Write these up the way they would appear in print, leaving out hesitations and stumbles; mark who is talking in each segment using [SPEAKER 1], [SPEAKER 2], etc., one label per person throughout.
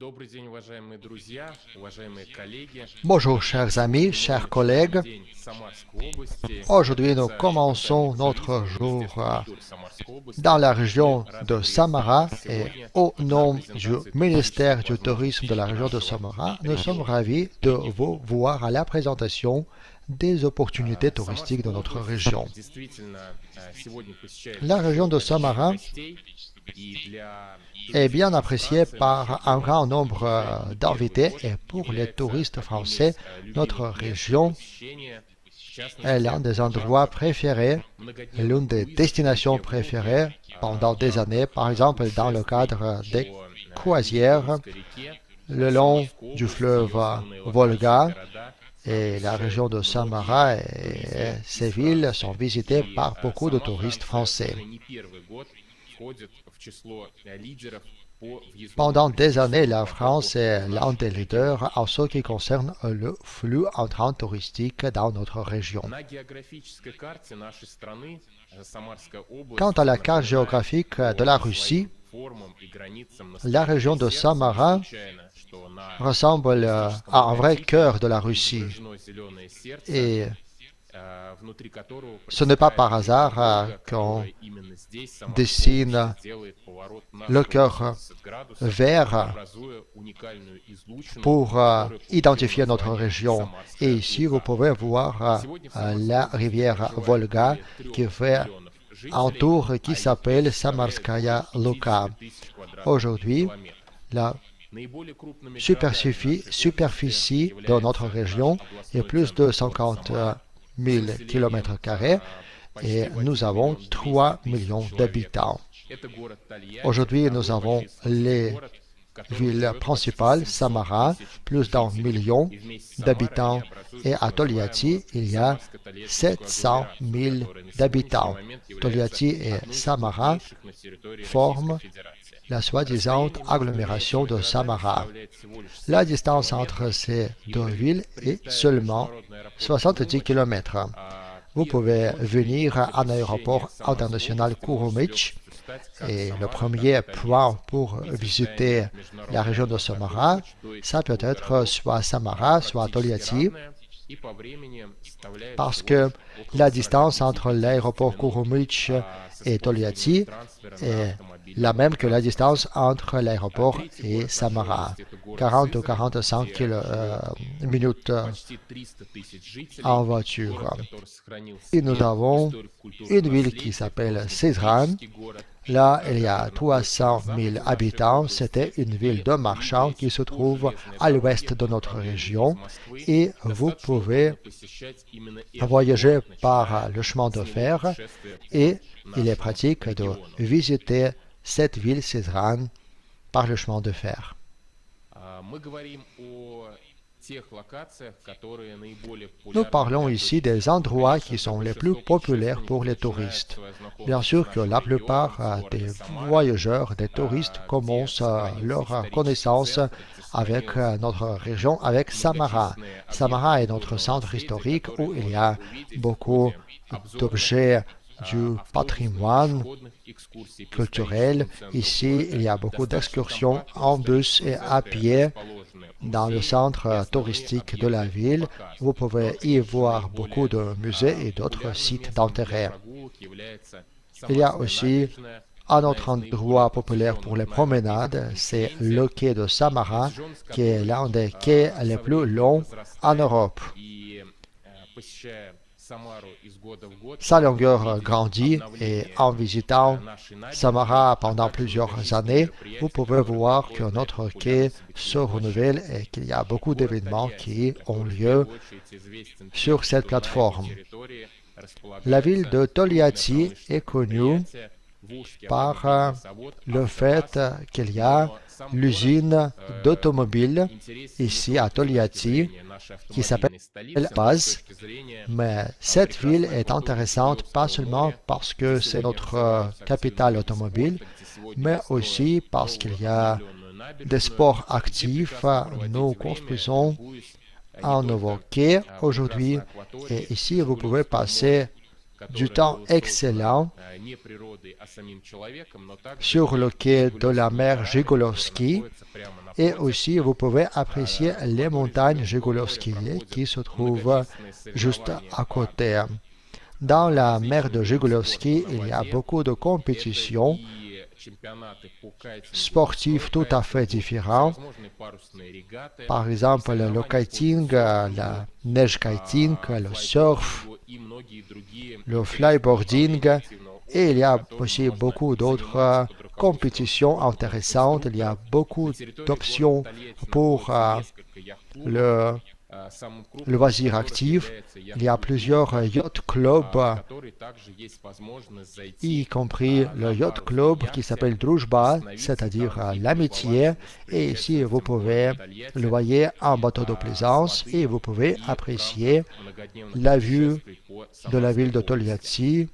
[SPEAKER 1] Добрый день, уважаемые друзья, уважаемые коллеги.
[SPEAKER 2] Bonjour chers amis, chers collègues.
[SPEAKER 1] День Самарской области.
[SPEAKER 2] Aujourd'hui nous
[SPEAKER 1] Союз
[SPEAKER 2] commençons
[SPEAKER 1] национальных
[SPEAKER 2] notre
[SPEAKER 1] союзов
[SPEAKER 2] jour
[SPEAKER 1] Министерства культуры Самарской
[SPEAKER 2] dans
[SPEAKER 1] области.
[SPEAKER 2] la
[SPEAKER 1] Мы
[SPEAKER 2] région
[SPEAKER 1] рады
[SPEAKER 2] de
[SPEAKER 1] приветствовать
[SPEAKER 2] Samara
[SPEAKER 1] вас
[SPEAKER 2] et
[SPEAKER 1] сегодня
[SPEAKER 2] au
[SPEAKER 1] на
[SPEAKER 2] nom du
[SPEAKER 1] презентации
[SPEAKER 2] ministère
[SPEAKER 1] туристических
[SPEAKER 2] du tourisme de
[SPEAKER 1] возможностей
[SPEAKER 2] la région de
[SPEAKER 1] нашего
[SPEAKER 2] Samara, nous sommes
[SPEAKER 1] региона.
[SPEAKER 2] ravis de vous voir à la présentation des opportunités touristiques de
[SPEAKER 1] Самарская
[SPEAKER 2] notre
[SPEAKER 1] область
[SPEAKER 2] région.
[SPEAKER 1] действительно сегодня посещает
[SPEAKER 2] La région de
[SPEAKER 1] большое количество
[SPEAKER 2] Samara
[SPEAKER 1] гостей. И для
[SPEAKER 2] est bien appréciée
[SPEAKER 1] туристов
[SPEAKER 2] par un grand nombre d'invités et pour les touristes français, notre région est l'un des endroits préférés, l'une des destinations préférées pendant des années, par exemple dans le cadre des croisières le long du fleuve Volga et la région de Samara et ses villes sont visitées par beaucoup de touristes français. Pendant des années, la France est l'un des leaders en ce qui concerne le flux entrant touristique dans notre région. Quant à la carte géographique de la Russie, la région de Samara ressemble à un vrai cœur de la Russie. Et ce n'est pas par hasard qu'on dessine le cœur vert pour identifier notre région. Et ici, vous pouvez voir la rivière Volga qui fait un tour qui s'appelle Samarskaya Luka. Aujourd'hui, la superficie de notre région est plus de 50 000 km² et nous avons 3 millions d'habitants. Aujourd'hui, nous avons les villes principales, Samara, plus d'1 million d'habitants, et à Tolyatti, il y a 700 000 d'habitants. Tolyatti et Samara forment la soi-disant agglomération de Samara. La distance entre ces deux villes est seulement 70 km. Vous pouvez venir à l'aéroport international Kurumich et le premier point pour visiter la région de Samara, ça peut être soit Samara, soit Tolyatti, parce que la distance entre l'aéroport Kurumich et Tolyatti est la même que la distance entre l'aéroport et Samara, 40 ou 45 minutes en voiture. Et nous avons une ville qui s'appelle Sezran. Là, il y a 300 000 habitants. C'était une ville de marchands qui se trouve à l'ouest de notre région. Et vous pouvez voyager par le chemin de fer. Et il est pratique de visiter cette ville Sezran par le chemin de fer. Nous parlons ici des endroits qui sont les plus populaires pour les touristes. Bien sûr que la plupart des voyageurs, des touristes, commencent leur connaissance avec notre région, avec Samara. Samara est notre centre historique où il y a beaucoup d'objets du patrimoine culturel. Ici, il y a beaucoup d'excursions en bus et à pied dans le centre touristique de la ville. Vous pouvez y voir beaucoup de musées et d'autres sites d'intérêt. Il y a aussi un autre endroit populaire pour les promenades, c'est le quai de Samara, qui est l'un des quais les plus longs en Europe. Sa longueur grandit et en visitant Samara pendant plusieurs années, vous pouvez voir que notre quai se renouvelle et qu'il y a beaucoup d'événements qui ont lieu sur cette plateforme. La ville de Tolyatti est connue par le fait qu'il y a l'usine d'automobiles ici à Tolyatti qui s'appelle Baz. Mais cette ville est intéressante pas seulement parce que c'est notre capitale automobile, mais aussi parce qu'il y a des sports actifs. Nous construisons un nouveau quai aujourd'hui et ici vous pouvez passer du temps excellent sur le quai de la mer Jigolovski Et aussi, vous pouvez apprécier les montagnes Jigulovskие qui se trouvent juste à côté. Dans la mer de Jigulovski, il y a beaucoup de compétitions sportives tout à fait différentes. Par exemple, le kiting, la neige kiting, le surf, le flyboarding. Et il y a aussi beaucoup d'autres compétitions intéressantes. Il y a beaucoup d'options pour le loisir actif. Il y a plusieurs yacht clubs, y compris le yacht club qui s'appelle Drujba, c'est-à-dire l'amitié. Et ici, vous pouvez louer un bateau de plaisance et vous pouvez apprécier la vue de la ville de Tolyatsi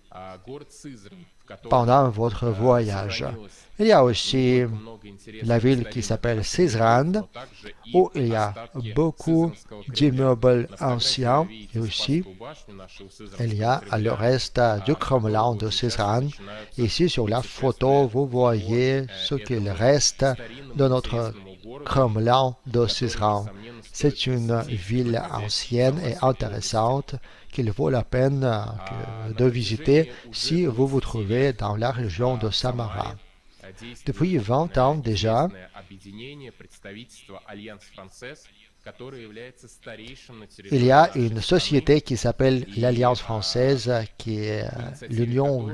[SPEAKER 2] pendant votre voyage. Il y a aussi la ville qui s'appelle Sysran, où il y a beaucoup d'immeubles anciens. Et aussi, il y a le reste du Kremlin de Sysran. Ici, sur la photo, vous voyez ce qu'il reste de notre Kremlin de Sysran. C'est une ville ancienne et intéressante qu'il vaut la peine de visiter si vous vous trouvez dans la région de Samara. Depuis 20 ans déjà, il y a une société qui s'appelle l'Alliance française, qui est l'union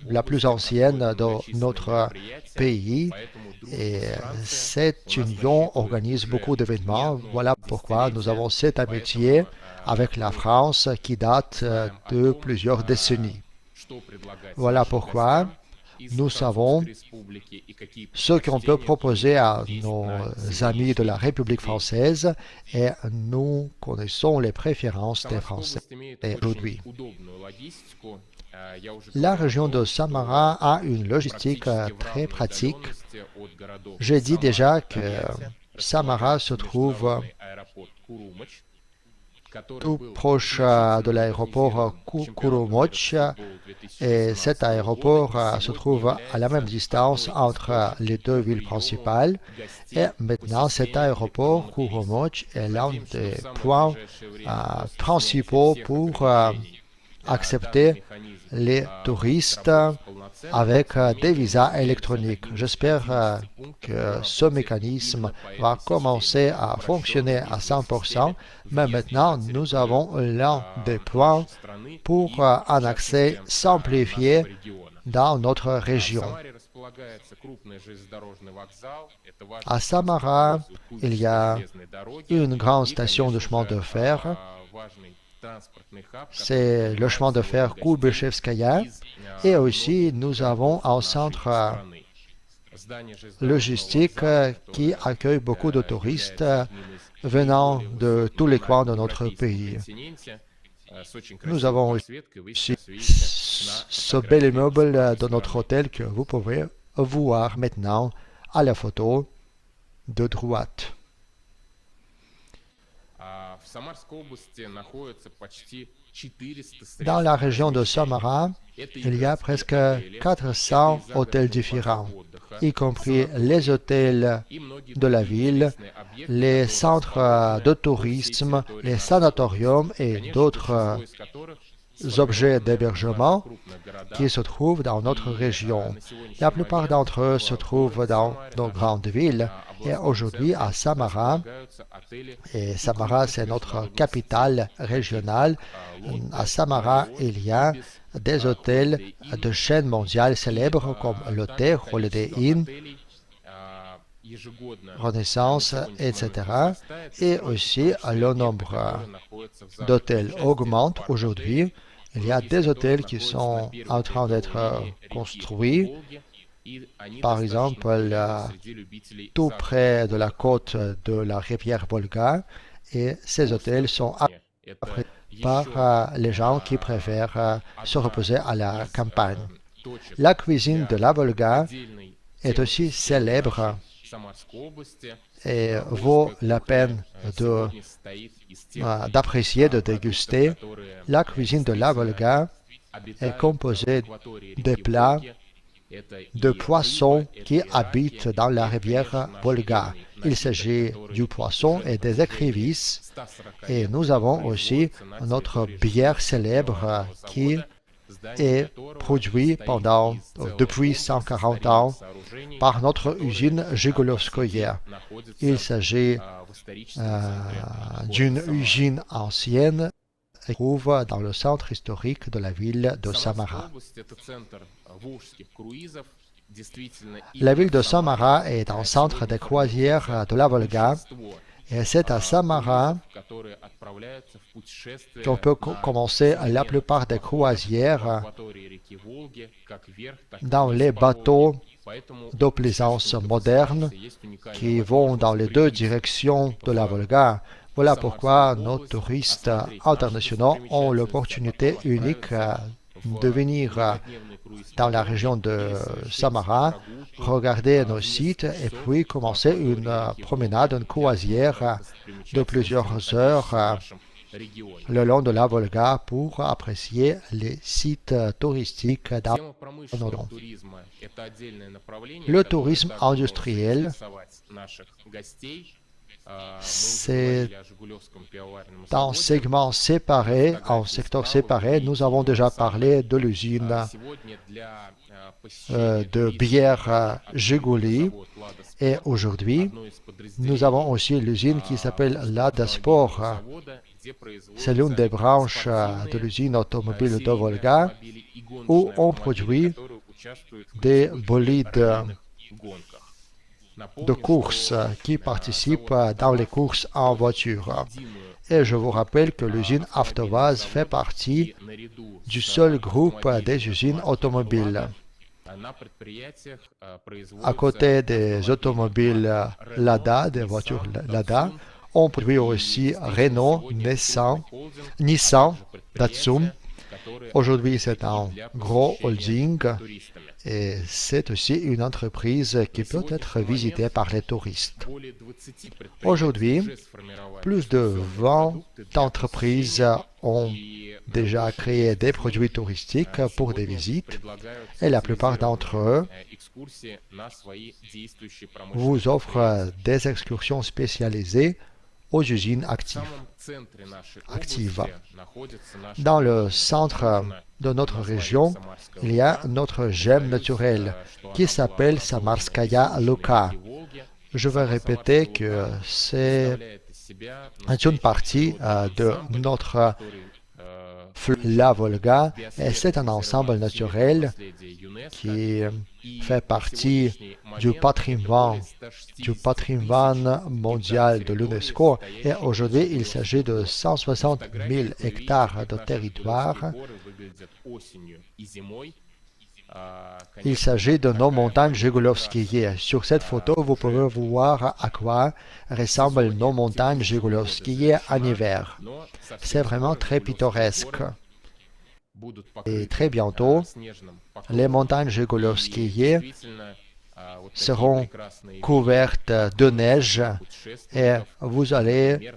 [SPEAKER 2] la plus ancienne de notre pays. Et cette union organise beaucoup d'événements. Voilà pourquoi nous avons cette amitié avec la France qui date de plusieurs décennies. Voilà pourquoi nous savons ce qu'on peut proposer à nos amis de la République française et nous connaissons les préférences des Français aujourd'hui. La région de Samara a une logistique très pratique. J'ai dit déjà que Samara se trouve tout proche de l'aéroport Kurumoch et cet aéroport se trouve à la même distance entre les deux villes principales. Et maintenant, cet aéroport Kurumoch est l'un des points principaux pour accepter les touristes avec des visas électroniques. J'espère que ce mécanisme va commencer à fonctionner à 100%, mais maintenant nous avons l'un des points pour un accès simplifié dans notre région. À Samara, il y a une grande station de chemin de fer. C'est le chemin de fer Koubechevskaya. Et aussi, nous avons un centre logistique qui accueille beaucoup de touristes venant de tous les coins de notre pays. Nous avons aussi ce bel immeuble de notre hôtel que vous pouvez voir maintenant à la photo de droite. Dans la région de Samara, il y a presque 400 hôtels différents, y compris les hôtels de la ville, les centres de tourisme, les sanatoriums et d'autres objets d'hébergement qui se trouvent dans notre région. La plupart d'entre eux se trouvent dans nos grandes villes. Et aujourd'hui, à Samara, et Samara c'est notre capitale régionale, à Samara il y a des hôtels de chaînes mondiales célèbres comme l'hôtel Holiday Inn, Renaissance, etc. Et aussi le nombre d'hôtels augmente aujourd'hui. Il y a des hôtels qui sont en train d'être construits. Par exemple, tout près de la côte de la rivière Volga, et ces hôtels sont appréciés par les gens qui préfèrent se reposer à la campagne. La cuisine de la Volga est aussi célèbre et vaut la peine d'apprécier, de déguster. La cuisine de la Volga est composée des plats de poissons qui habitent dans la rivière Volga. Il s'agit du poisson et des écrevisses. Et nous avons aussi notre bière célèbre qui est produite depuis 140 ans par notre usine Jigolovskoye. Il s'agit d'une usine ancienne qui se trouve dans le centre historique de la ville de Samara. La ville de Samara est un centre de croisière de la Volga et c'est à Samara qu'on peut commencer la plupart des croisières dans les bateaux de plaisance modernes qui vont dans les deux directions de la Volga. Voilà pourquoi nos touristes internationaux ont l'opportunité unique de venir dans la région de Samara, regarder nos sites et puis commencer une promenade, une croisière de plusieurs heures le long de la Volga pour apprécier les sites touristiques dans nos régions. Le tourisme industriel, c'est un segment séparé, un secteur séparé. Nous avons déjà parlé de l'usine de bière Jiguli et aujourd'hui, nous avons aussi l'usine qui s'appelle Ladaspor. C'est l'une des branches de l'usine automobile de Volga où on produit des bolides de course qui participent dans les courses en voiture. Et je vous rappelle que l'usine Avtovaz fait partie du seul groupe des usines automobiles. À côté des automobiles Lada, des voitures Lada, on produit aussi Renault, Nissan, Datsun. Aujourd'hui, c'est un gros holding et c'est aussi une entreprise qui peut être visitée par les touristes. Aujourd'hui, plus de 20 entreprises ont déjà créé des produits touristiques pour des visites et la plupart d'entre eux vous offrent des excursions spécialisées aux usines actives. Dans le centre de notre région, il y a notre gemme naturelle qui s'appelle Samarskaya Luka. Je vais répéter que c'est une partie de notre fleuve, la Volga, et c'est un ensemble naturel qui fait partie du patrimoine mondial de l'UNESCO. Et aujourd'hui, il s'agit de 160 000 hectares de territoire. Il s'agit de nos montagnes Jigulovskiye. Sur cette photo, vous pouvez voir à quoi ressemblent nos montagnes Jigulovskiye en hiver. C'est vraiment très pittoresque. Et très bientôt, les montagnes Jigulovskiye seront couvertes de neige et vous allez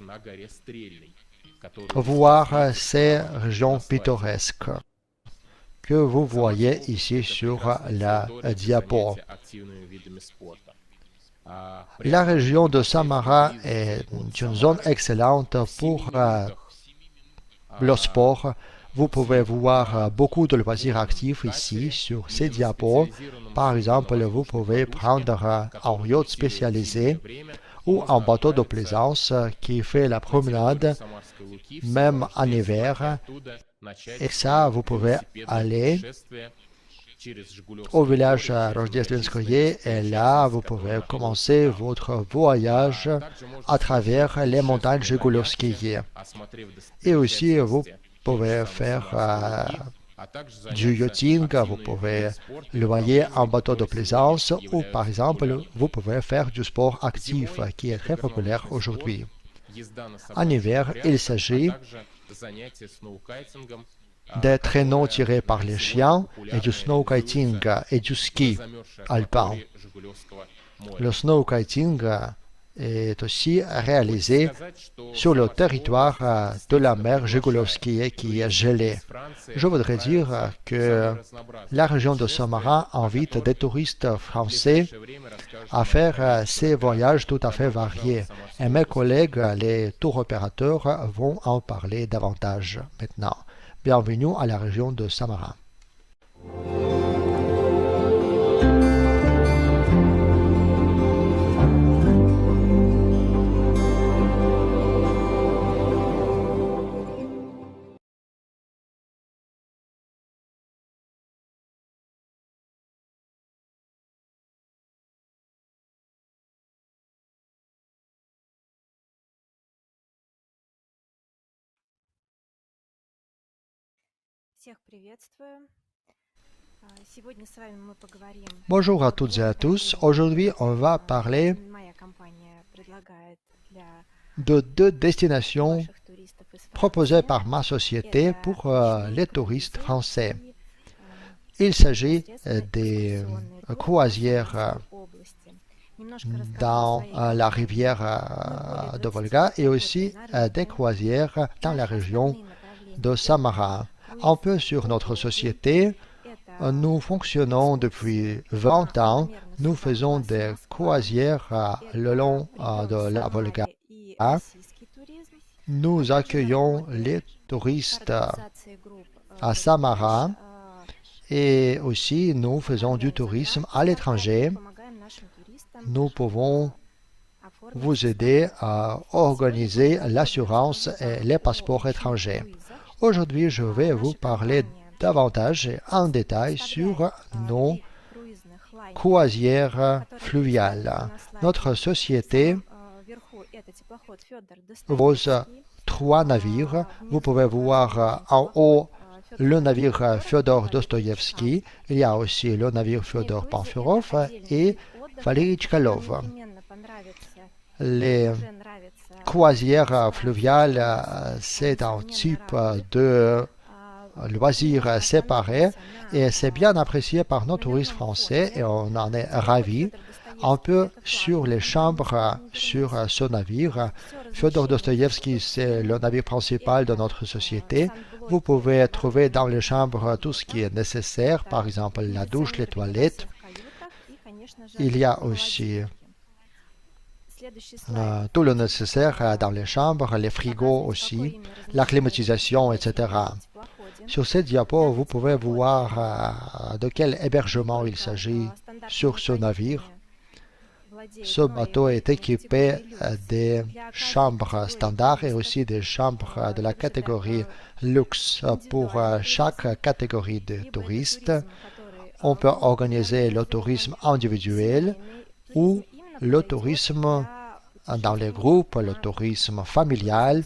[SPEAKER 2] voir ces régions pittoresques que vous voyez ici sur la diapo. La région de Samara est une zone excellente pour le sport. Vous pouvez voir beaucoup de loisirs actifs ici sur ces diapos. Par exemple, vous pouvez prendre un yacht spécialisé ou un bateau de plaisance qui fait la promenade même en hiver. Et ça, vous pouvez aller au village Rozhdestvenskoye et là, vous pouvez commencer votre voyage à travers les montagnes Jigulovskiye. Et aussi, vous pouvez faire du yachting, vous pouvez louer un bateau de plaisance ou par exemple, vous pouvez faire du sport actif qui est très populaire aujourd'hui. En hiver, il s'agit des traîneaux tirés par les chiens et du snowkiting et du ski alpin. Le snowkiting est aussi réalisé sur le territoire de la mer Jigulovskiye qui est gelée. Je voudrais dire que la région de Samara invite des touristes français à faire ces voyages tout à fait variés. Et mes collègues, les tour opérateurs, vont en parler davantage maintenant. Bienvenue à la région de Samara. Bonjour à toutes et à tous. Aujourd'hui, on va parler de deux destinations proposées par ma société pour les touristes français. Il s'agit des croisières dans la rivière de Volga et aussi des croisières dans la région de Samara. Un peu sur notre société, nous fonctionnons depuis 20 ans. Nous faisons des croisières le long de la Volga. Nous accueillons les touristes à Samara et aussi nous faisons du tourisme à l'étranger. Nous pouvons vous aider à organiser l'assurance et les passeports étrangers. Aujourd'hui, je vais vous parler davantage et en détail sur nos croisières fluviales. Notre société propose 3 navires. Vous pouvez voir en haut le navire Fyodor Dostoïevski. Il y a aussi le navire Fyodor Pamfurov et Valery Chkalov. Les croisières fluviales, c'est un type de loisirs séparés et c'est bien apprécié par nos touristes français et on en est ravis. Un peu sur les chambres sur ce navire. Fyodor Dostoïevski, c'est le navire principal de notre société. Vous pouvez trouver dans les chambres tout ce qui est nécessaire, par exemple la douche, les toilettes. Il y a aussi tout le nécessaire dans les chambres, les frigos aussi, la climatisation, etc. Sur cette diapo, vous pouvez voir de quel hébergement il s'agit sur ce navire. Ce bateau est équipé des chambres standards et aussi des chambres de la catégorie luxe pour chaque catégorie de touristes. On peut organiser le tourisme individuel ou le tourisme dans les groupes, le tourisme familial.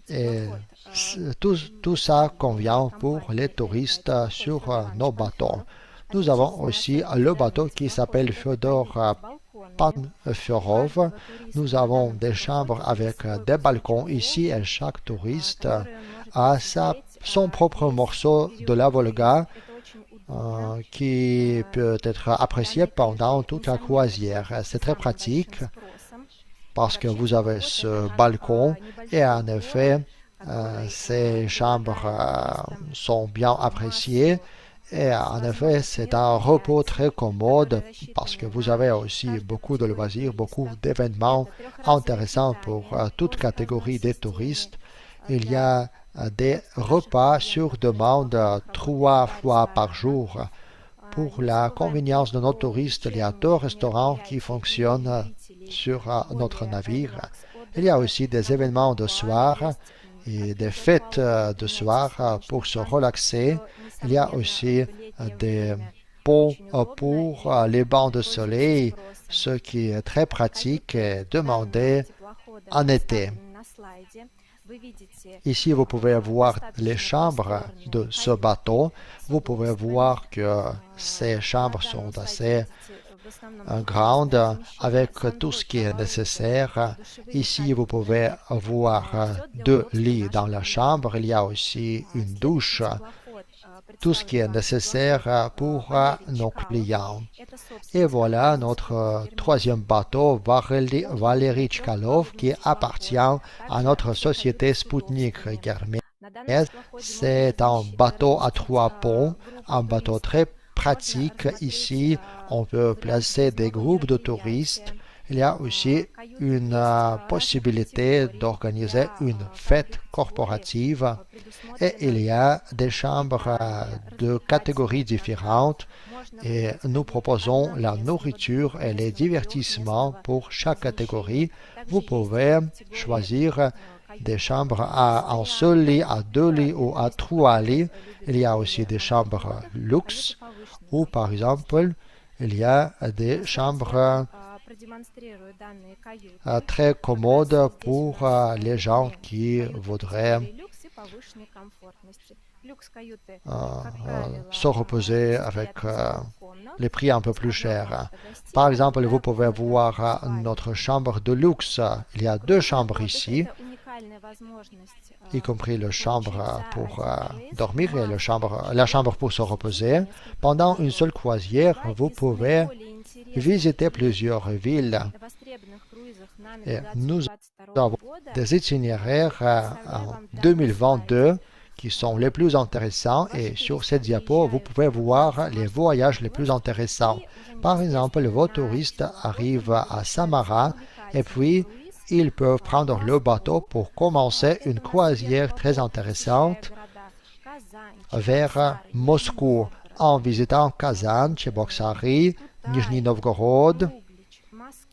[SPEAKER 2] Et tout ça convient pour les touristes sur nos bateaux. Nous avons aussi le bateau qui s'appelle Fyodor Pamfurov. Nous avons des chambres avec des balcons ici et chaque touriste a son propre morceau de la Volga qui peut être apprécié pendant toute la croisière. C'est très pratique parce que vous avez ce balcon et en effet, ces chambres sont bien appréciées. Et en effet, c'est un repos très commode parce que vous avez aussi beaucoup de loisirs, beaucoup d'événements intéressants pour toute catégorie des touristes. Il y a des repas sur demande 3 fois par jour. Pour la convenience de nos touristes, il y a 2 restaurants qui fonctionnent sur notre navire. Il y a aussi des événements de soir et des fêtes de soir pour se relaxer. Il y a aussi des ponts pour les bancs de soleil, ce qui est très pratique et demandé en été. Ici, vous pouvez voir les chambres de ce bateau. Vous pouvez voir que ces chambres sont assez grandes avec tout ce qui est nécessaire. Ici, vous pouvez voir 2 lits dans la chambre. Il y a aussi une douche. Tout ce qui est nécessaire pour nos clients. Et voilà notre 3e bateau, Valery Chkalov, qui appartient à notre société Sputnik Hermes. C'est un bateau à 3 ponts, un bateau très pratique ici. On peut placer des groupes de touristes. Il y a aussi une possibilité d'organiser une fête corporative et il y a des chambres de catégories différentes et nous proposons la nourriture et les divertissements pour chaque catégorie. Vous pouvez choisir des chambres à un seul lit, à 2 lits ou à 3 lits. Il y a aussi des chambres luxe ou par exemple il y a des chambres très commodes pour les gens qui voudraient se reposer avec les prix un peu plus chers. Par exemple, vous pouvez voir notre chambre de luxe. Il y a 2 chambres ici, y compris la chambre pour dormir et la chambre pour se reposer. Pendant une seule croisière, vous pouvez visiter plusieurs villes. Et nous avons des itinéraires en 2022 qui sont les plus intéressants et sur cette diapo, vous pouvez voir les voyages les plus intéressants. Par exemple, vos touristes arrivent à Samara et puis ils peuvent prendre le bateau pour commencer une croisière très intéressante vers Moscou en visitant Kazan, Cheboksary, Nizhny Novgorod,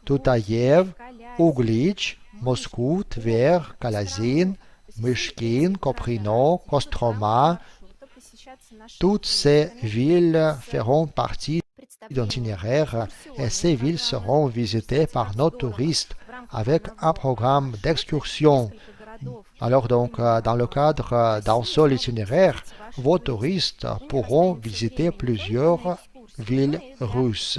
[SPEAKER 2] Tutaïev, Uglitch, Moscou, Tver, Kalazin, Myshkin, Koprino, Kostroma. Toutes ces villes feront partie d'un itinéraire et ces villes seront visitées par nos touristes avec un programme d'excursion. Alors donc, dans le cadre d'un seul itinéraire, vos touristes pourront visiter plusieurs villes russes.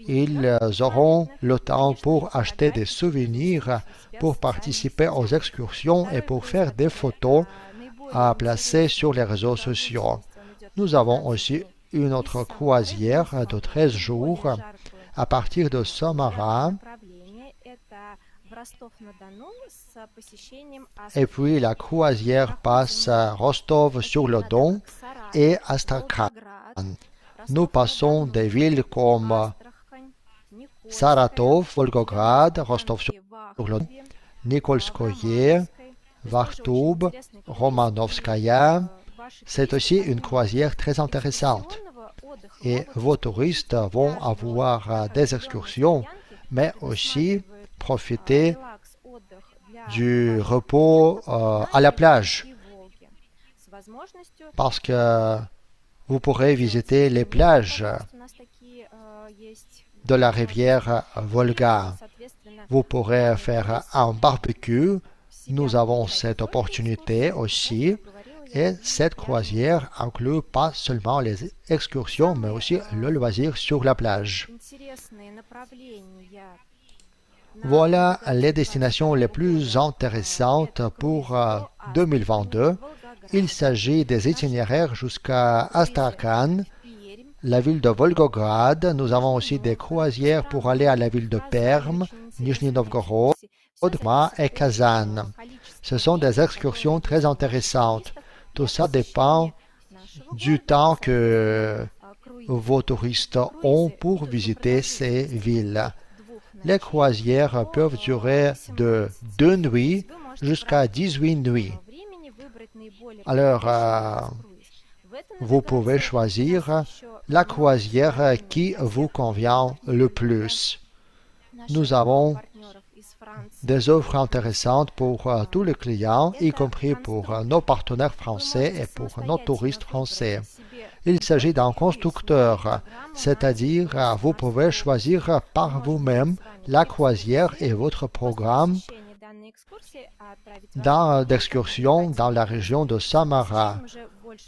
[SPEAKER 2] Ils auront le temps pour acheter des souvenirs, pour participer aux excursions et pour faire des photos à placer sur les réseaux sociaux. Nous avons aussi une autre croisière de 13 jours à partir de Samara. Et puis la croisière passe à Rostov-sur-le-Don et Astrakhan. Nous passons des villes comme Saratov, Volgograd, Rostov-sur-le-Don, Nikolskoye, Vartoub, Romanovskaya. C'est aussi une croisière très intéressante. Et vos touristes vont avoir des excursions, mais aussi profiter du repos à la plage. Parce que vous pourrez visiter les plages de la rivière Volga. Vous pourrez faire un barbecue. Nous avons cette opportunité aussi. Et cette croisière inclut pas seulement les excursions, mais aussi le loisir sur la plage. Voilà les destinations les plus intéressantes pour 2022. Il s'agit des itinéraires jusqu'à Astrakhan, la ville de Volgograd. Nous avons aussi des croisières pour aller à la ville de Perm, Nizhny Novgorod et Kazan. Ce sont des excursions très intéressantes. Tout ça dépend du temps que vos touristes ont pour visiter ces villes. Les croisières peuvent durer de 2 nuits jusqu'à 18 nuits. Alors, vous pouvez choisir la croisière qui vous convient le plus. Nous avons des offres intéressantes pour tous les clients, y compris pour nos partenaires français et pour nos touristes français. Il s'agit d'un constructeur, c'est-à-dire vous pouvez choisir par vous-même la croisière et votre programme d'excursion dans la région de Samara.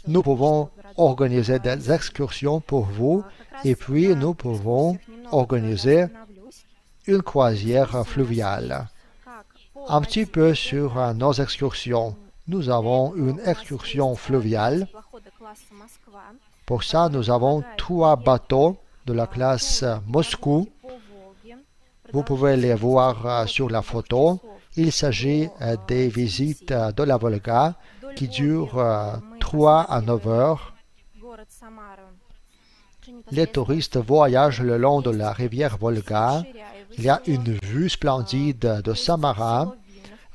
[SPEAKER 2] Nous pouvons organiser des excursions pour vous et puis nous pouvons organiser une croisière fluviale. Un petit peu sur nos excursions. Nous avons une excursion fluviale. Pour ça, nous avons 3 bateaux de la classe Moscou. Vous pouvez les voir sur la photo. Il s'agit des visites de la Volga qui durent 3 à 9 heures. les touristes voyagent le long de la rivière Volga. Il y a une vue splendide de Samara.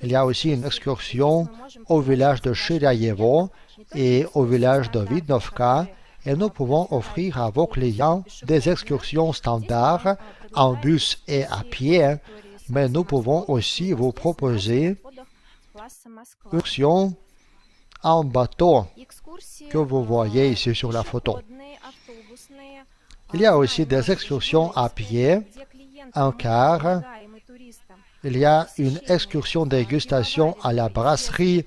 [SPEAKER 2] Il y a aussi une excursion au village de Chiryaevo et au village de Vidnovka. Et nous pouvons offrir à vos clients des excursions standards en bus et à pied, mais nous pouvons aussi vous proposer une excursion en bateau que vous voyez ici sur la photo. Il y a aussi des excursions à pied, en car. Il y a une excursion dégustation à la brasserie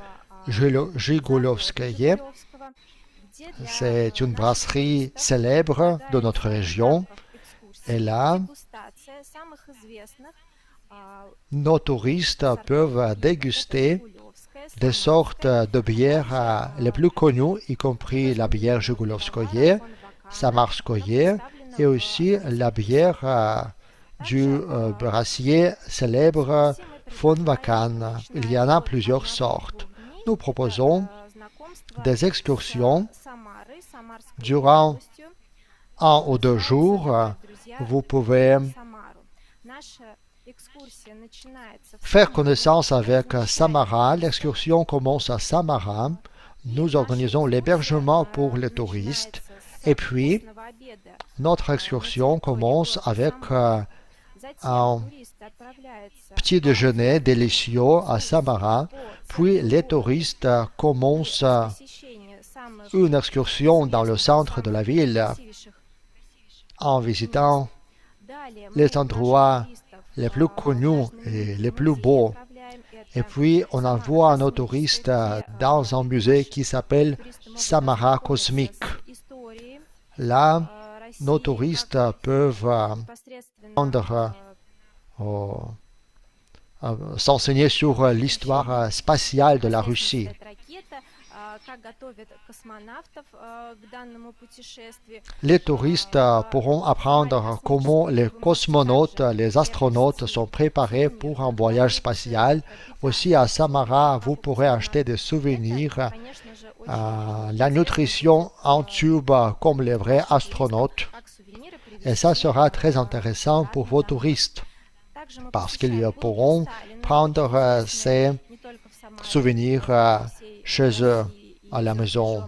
[SPEAKER 2] Zhigoulovskaya. C'est une brasserie célèbre de notre région. Et là, nos touristes peuvent déguster des sortes de bières les plus connues, y compris la bière Zhigoulovskoye, Samarskoye, et aussi la bière du brassier célèbre von Vacan. Il y en a plusieurs sortes. Nous proposons des excursions durant 1 ou 2 jours. Vous pouvez faire connaissance avec Samara. L'excursion commence à Samara. Nous organisons l'hébergement pour les touristes. Et puis, notre excursion commence avec un petit déjeuner délicieux à Samara. Puis, les touristes commencent une excursion dans le centre de la ville en visitant les endroits les plus connus et les plus beaux. Et puis, on envoie nos touristes dans un musée qui s'appelle Samara Cosmique. Là, nos touristes peuvent s'enseigner sur l'histoire spatiale de la Russie. Les touristes pourront apprendre comment les cosmonautes, les astronautes sont préparés pour un voyage spatial. Aussi à Samara, vous pourrez acheter des souvenirs, la nutrition en tube comme les vrais astronautes. Et ça sera très intéressant pour vos touristes parce qu'ils pourront prendre ces souvenirs chez eux, à la maison.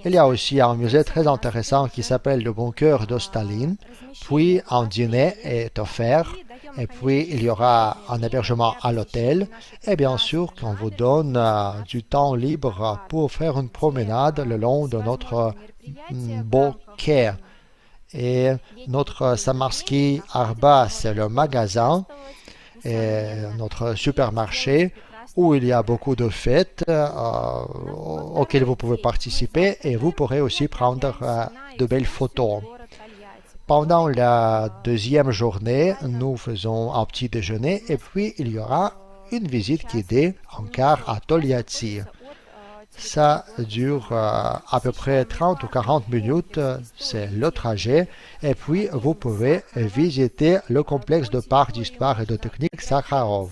[SPEAKER 2] Il y a aussi un musée très intéressant qui s'appelle le bunker de Staline. Puis un dîner est offert. Et puis il y aura un hébergement à l'hôtel. Et bien sûr qu'on vous donne du temps libre pour faire une promenade le long de notre beau quai. Et notre Samarsky Arba, c'est le magasin et notre supermarché où il y a beaucoup de fêtes auxquelles vous pouvez participer et vous pourrez aussi prendre de belles photos. Pendant la deuxième journée, nous faisons un petit déjeuner et puis il y aura une visite guidée en car à Tolyatsi. Ça dure à peu près 30 ou 40 minutes, c'est le trajet. Et puis, vous pouvez visiter le complexe de parc d'histoire et de technique Sakharov.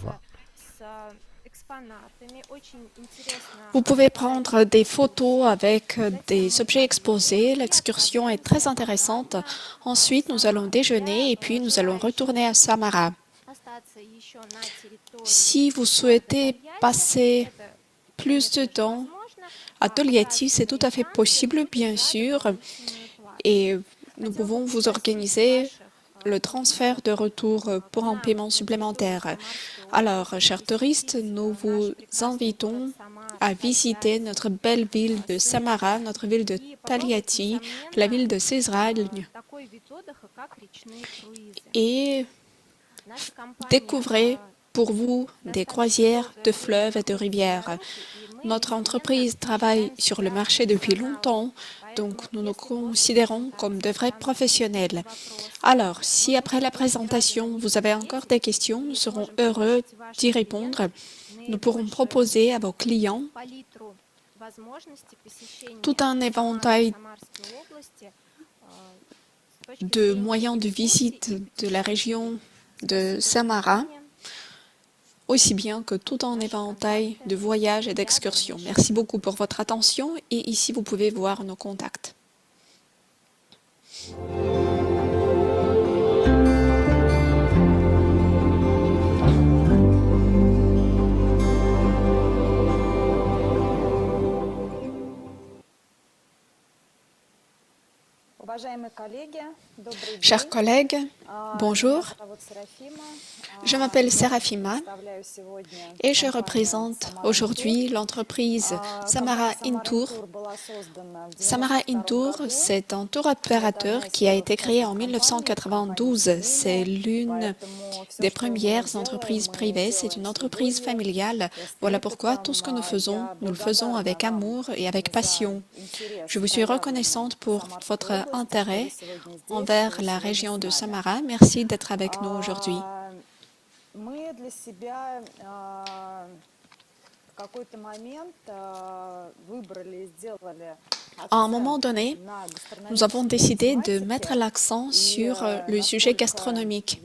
[SPEAKER 3] Vous pouvez prendre des photos avec des objets exposés. L'excursion est très intéressante. Ensuite, nous allons déjeuner et puis nous allons retourner à Samara. Si vous souhaitez passer plus de temps à Tolyatsi, c'est tout à fait possible, bien sûr. Et nous pouvons vous organiser le transfert de retour pour un paiement supplémentaire. Alors, chers touristes, nous vous invitons à visiter notre belle ville de Samara, notre ville de Tolyatsi, la ville de Sezradl, et découvrez pour vous des croisières de fleuves et de rivières. Notre entreprise travaille sur le marché depuis longtemps, donc nous nous considérons comme de vrais professionnels. Alors, si après la présentation, vous avez encore des questions, nous serons heureux d'y répondre. Nous pourrons proposer à vos clients tout un éventail de moyens de visite de la région de Samara, aussi bien que tout un éventail de voyages et d'excursions. Merci beaucoup pour votre attention et ici vous pouvez voir nos contacts. Chers collègues, bonjour. Je m'appelle Serafima et je représente aujourd'hui l'entreprise Samara Intour. Samara Intour, c'est un tour opérateur qui a été créé en 1992. C'est l'une des premières entreprises privées. C'est une entreprise familiale. Voilà pourquoi tout ce que nous le faisons avec amour et avec passion. Je vous suis reconnaissante pour votre intérêt envers la région de Samara. Merci d'être avec nous aujourd'hui. À un moment donné, nous avons décidé de mettre l'accent sur le sujet gastronomique.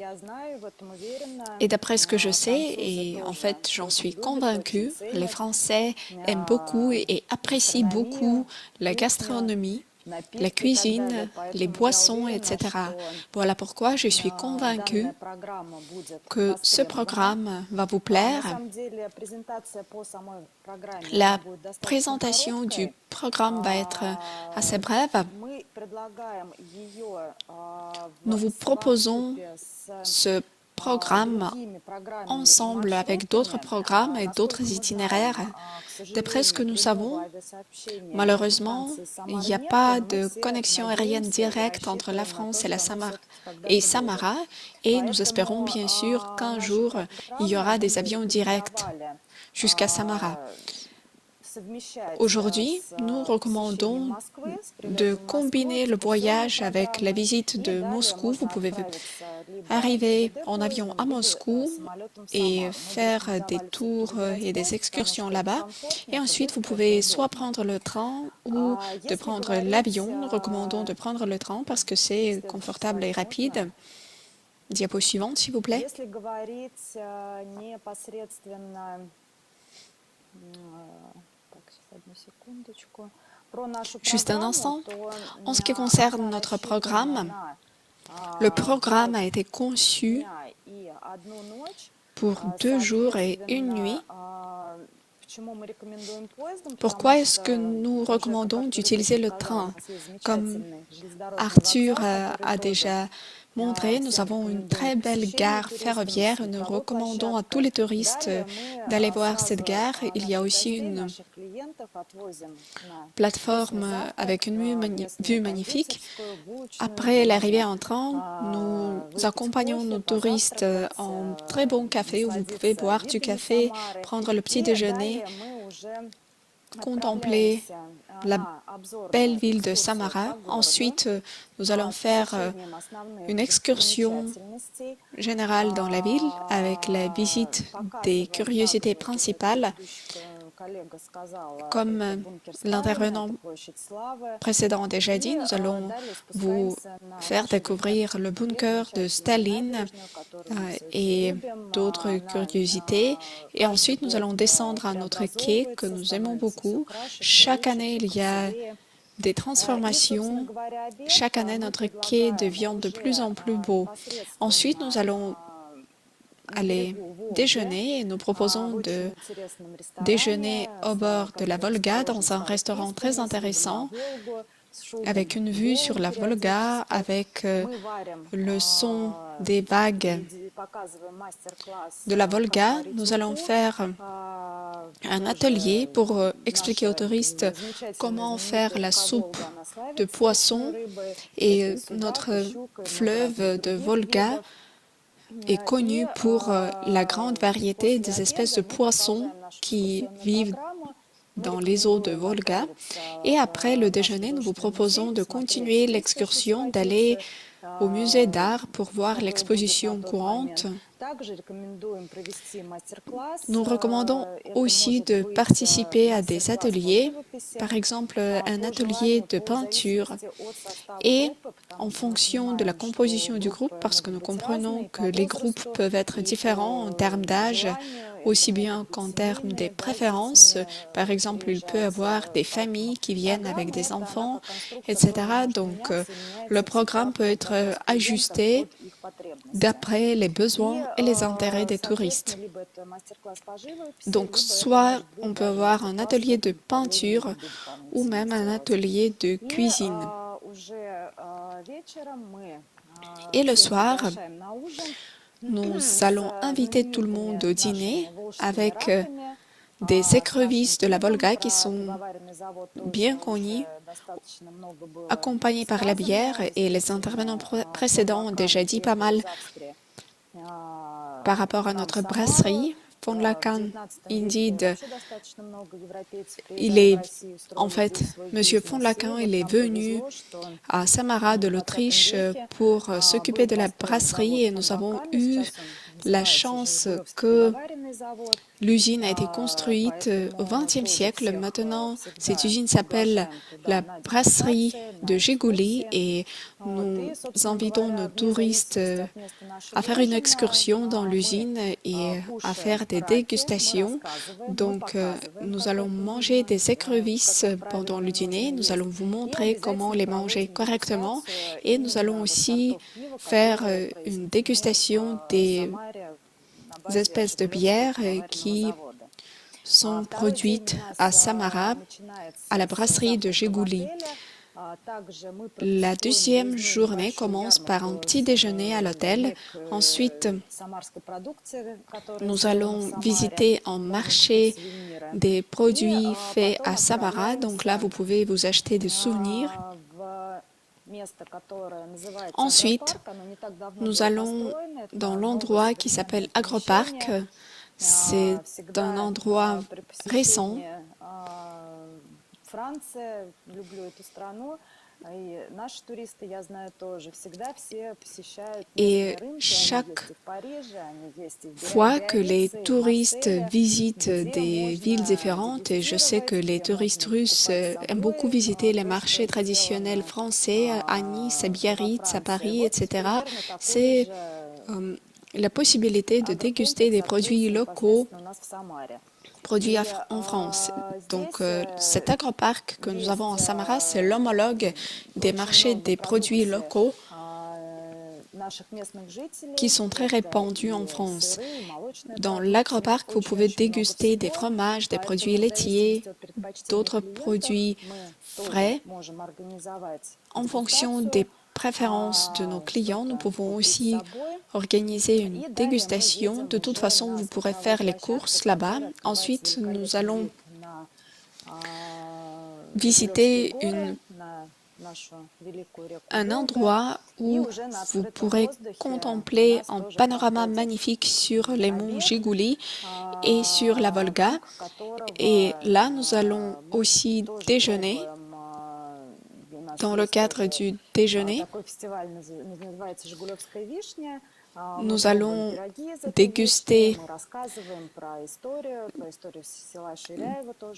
[SPEAKER 3] Et d'après ce que je sais, et en fait j'en suis convaincue, les Français aiment beaucoup et apprécient beaucoup la gastronomie, la cuisine, les boissons, etc. Voilà pourquoi je suis convaincue que ce programme va vous plaire. La présentation du programme va être assez brève. Nous vous proposons ce programme ensemble avec d'autres programmes et d'autres itinéraires. D'après ce que nous savons, malheureusement, il n'y a pas de connexion aérienne directe entre la France et Samara, et nous espérons bien sûr qu'un jour, il y aura des avions directs jusqu'à Samara. Aujourd'hui, nous recommandons de combiner le voyage avec la visite de Moscou. Vous pouvez arriver en avion à Moscou et faire des tours et des excursions là-bas. Et ensuite, vous pouvez soit prendre le train ou de prendre l'avion. Nous recommandons de prendre le train parce que c'est confortable et rapide. Diapo suivante, s'il vous plaît. Juste un instant. En ce qui concerne notre programme, le programme a été conçu pour 2 jours et 1 nuit. Pourquoi est-ce que nous recommandons d'utiliser le train? Comme Arthur a déjà montré, nous avons une très belle gare ferroviaire et nous recommandons à tous les touristes d'aller voir cette gare. Il y a aussi une plateforme avec une vue magnifique. Après l'arrivée en train, nous accompagnons nos touristes en très bon café où vous pouvez boire du café, prendre le petit déjeuner, contempler la belle ville de Samara. Ensuite, nous allons faire une excursion générale dans la ville avec la visite des curiosités principales. Comme l'intervenant précédent a déjà dit, nous allons vous faire découvrir le bunker de Staline et d'autres curiosités. Et ensuite, nous allons descendre à notre quai que nous aimons beaucoup. Chaque année, il y a des transformations. Chaque année, notre quai devient de plus en plus beau. Ensuite, nous allons aller déjeuner et nous proposons de déjeuner au bord de la Volga dans un restaurant très intéressant avec une vue sur la Volga, avec le son des vagues de la Volga. Nous allons faire un atelier pour expliquer aux touristes comment faire la soupe de poisson. Et notre fleuve de Volga est connu pour la grande variété des espèces de poissons qui vivent dans les eaux de Volga. Et après le déjeuner, nous vous proposons de continuer l'excursion, d'aller au musée d'art pour voir l'exposition courante. Nous recommandons aussi de participer à des ateliers, par exemple un atelier de peinture. Et en fonction de la composition du groupe, parce que nous comprenons que les groupes peuvent être différents en termes d'âge, aussi bien qu'en termes des préférences. Par exemple, il peut y avoir des familles qui viennent avec des enfants, etc. Donc, le programme peut être ajusté d'après les besoins et les intérêts des touristes. Donc, soit on peut avoir un atelier de peinture ou même un atelier de cuisine. Et le soir, nous allons inviter tout le monde au dîner avec des écrevisses de la Volga qui sont bien connues, accompagnées par la bière, et les intervenants précédents ont déjà dit pas mal par rapport à notre brasserie. Von Lacan, Indeed, Monsieur von Lacan, il est venu à Samara de l'Autriche pour s'occuper de la brasserie et nous avons eu la chance que l'usine a été construite au XXe siècle. Maintenant, cette usine s'appelle la brasserie de Gigouli et nous invitons nos touristes à faire une excursion dans l'usine et à faire des dégustations. Donc, nous allons manger des écrevisses pendant le dîner. Nous allons vous montrer comment les manger correctement et nous allons aussi faire une dégustation des espèces de bières qui sont produites à Samara, à la brasserie de Gigouli. La deuxième journée commence par un petit déjeuner à l'hôtel. Ensuite, nous allons visiter un marché des produits faits à Samara. Donc là, vous pouvez vous acheter des souvenirs. Ensuite, nous allons dans l'endroit qui s'appelle Agropark. C'est un endroit récent. Et chaque fois que les touristes visitent des villes différentes, et je sais que les touristes russes aiment beaucoup visiter les marchés traditionnels français à Nice, à Biarritz, à Paris, etc., c'est la possibilité de déguster des produits locaux produits en France. Donc, cet agroparc que nous avons à Samara, c'est l'homologue des marchés des produits locaux qui sont très répandus en France. Dans l'agroparc, vous pouvez déguster des fromages, des produits laitiers, d'autres produits frais. En fonction des préférences de nos clients, nous pouvons aussi organiser une dégustation. De toute façon, vous pourrez faire les courses là-bas. Ensuite, nous allons visiter un endroit où vous pourrez contempler un panorama magnifique sur les monts Gigouli et sur la Volga. Et là, nous allons aussi déjeuner. Dans le cadre du déjeuner, nous allons déguster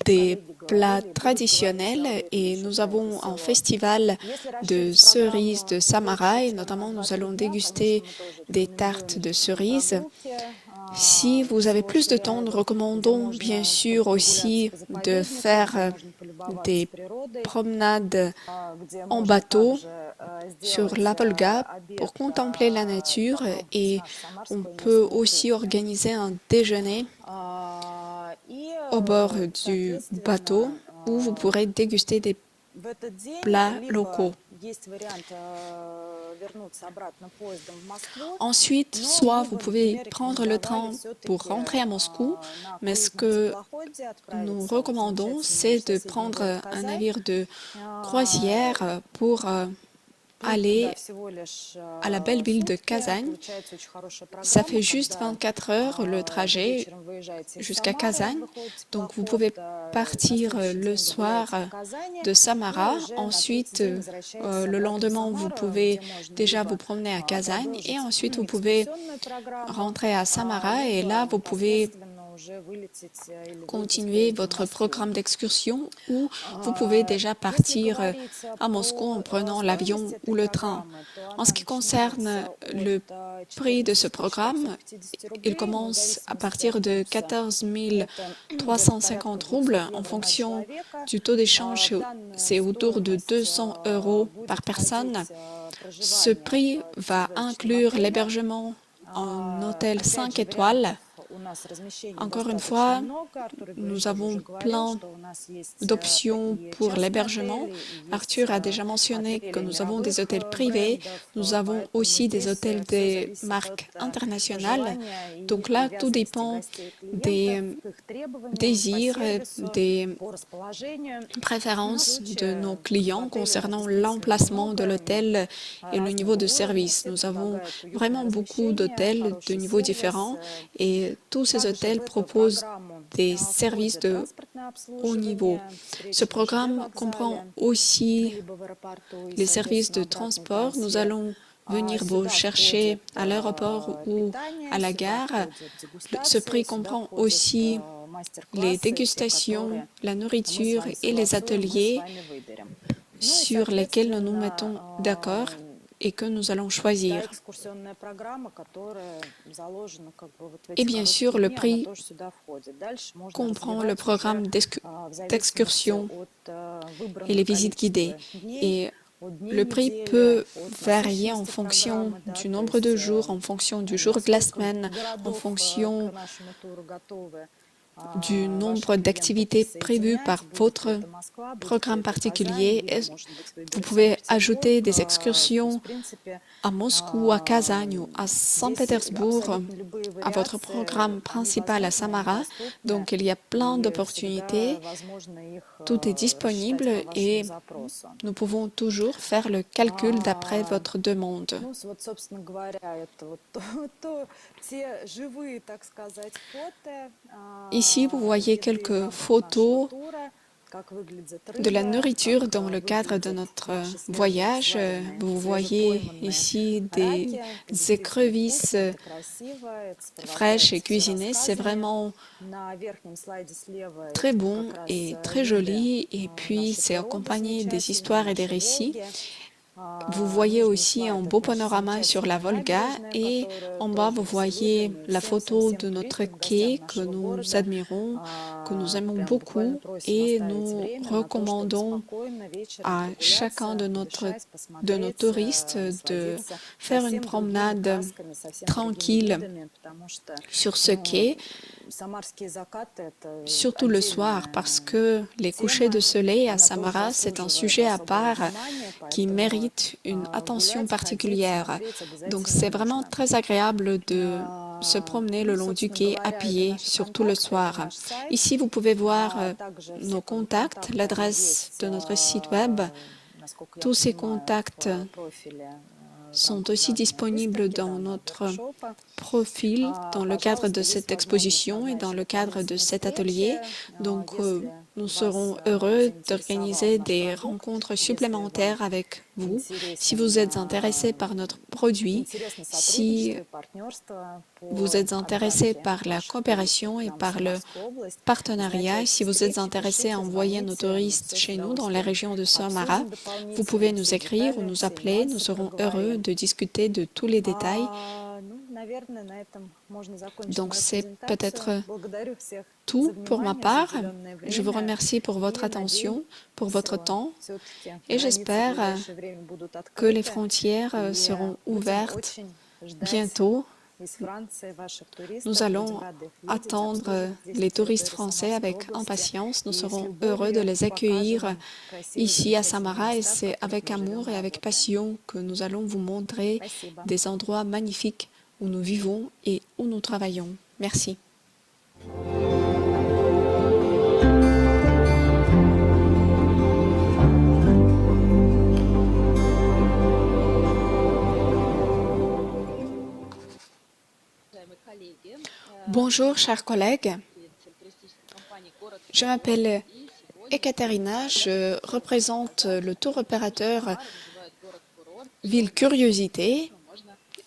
[SPEAKER 3] des plats traditionnels et nous avons un festival de cerises de Samara et notamment nous allons déguster des tartes de cerises. Si vous avez plus de temps, nous recommandons bien sûr aussi de faire des promenades en bateau sur la Volga pour contempler la nature et on peut aussi organiser un déjeuner au bord du bateau où vous pourrez déguster des plats locaux. Ensuite, soit vous pouvez prendre le train pour rentrer à Moscou, mais ce que nous recommandons, c'est de prendre un navire de croisière pour aller à la belle ville de Kazan. Ça fait juste 24 heures le trajet jusqu'à Kazan. Donc vous pouvez partir le soir de Samara. Ensuite, le lendemain, vous pouvez déjà vous promener à Kazan et ensuite vous pouvez rentrer à Samara et là, vous pouvez continuer votre programme d'excursion ou vous pouvez déjà partir à Moscou en prenant l'avion ou le train. En ce qui concerne le prix de ce programme, il commence à partir de 14 350 roubles. En fonction du taux d'échange, c'est autour de 200 € par personne. Ce prix va inclure l'hébergement en hôtel 5 étoiles. Encore une fois, nous avons plein d'options pour l'hébergement. Arthur a déjà mentionné que nous avons des hôtels privés. Nous avons aussi des hôtels des marques internationales. Donc là, tout dépend des désirs, des préférences de nos clients concernant l'emplacement de l'hôtel et le niveau de service. Nous avons vraiment beaucoup d'hôtels de niveaux différents et tous ces hôtels proposent des services de haut niveau. Ce programme comprend aussi les services de transport. Nous allons venir vous chercher à l'aéroport ou à la gare. Ce prix comprend aussi les dégustations, la nourriture et les ateliers sur lesquels nous nous mettons d'accord et que nous allons choisir. Et bien sûr, le prix comprend le programme d'excursion et les visites guidées. Et le prix peut varier en fonction du nombre de jours, en fonction du jour de la semaine, en fonction du nombre d'activités prévues par votre programme particulier. Vous pouvez ajouter des excursions à Moscou, à Kazan ou à Saint-Pétersbourg à votre programme principal à Samara. Donc, il y a plein d'opportunités. Tout est disponible et nous pouvons toujours faire le calcul d'après votre demande. Ici, vous voyez quelques photos de la nourriture dans le cadre de notre voyage. Vous voyez ici des écrevisses fraîches et cuisinées. C'est vraiment très bon et très joli. Et puis, c'est accompagné des histoires et des récits. Vous voyez aussi un beau panorama sur la Volga et en bas, vous voyez la photo de notre quai que nous admirons, que nous aimons beaucoup et nous recommandons à chacun de nos touristes de faire une promenade tranquille sur ce quai, surtout le soir, parce que les couchers de soleil à Samara, c'est un sujet à part qui mérite une attention particulière. Donc, c'est vraiment très agréable de se promener le long du quai à pied, surtout le soir. Ici, vous pouvez voir nos contacts, l'adresse de notre site web. Tous ces contacts sont aussi disponibles dans notre profil dans le cadre de cette exposition et dans le cadre de cet atelier. Donc, nous serons heureux d'organiser des rencontres supplémentaires avec vous. Si vous êtes intéressé par notre produit, si vous êtes intéressé par la coopération et par le partenariat, si vous êtes intéressé à envoyer nos touristes chez nous dans la région de Samara, vous pouvez nous écrire ou nous appeler. Nous serons heureux de discuter de tous les détails. Donc, c'est peut-être tout pour ma part. Je vous remercie pour votre attention, pour votre temps et j'espère que les frontières seront ouvertes bientôt. Nous allons attendre les touristes français avec impatience. Nous serons heureux de les accueillir ici à Samara et c'est avec amour et avec passion que nous allons vous montrer des endroits magnifiques où nous vivons et où nous travaillons. Merci. Bonjour, chers collègues. Je m'appelle Ekaterina, je représente le tour opérateur Ville Curiosité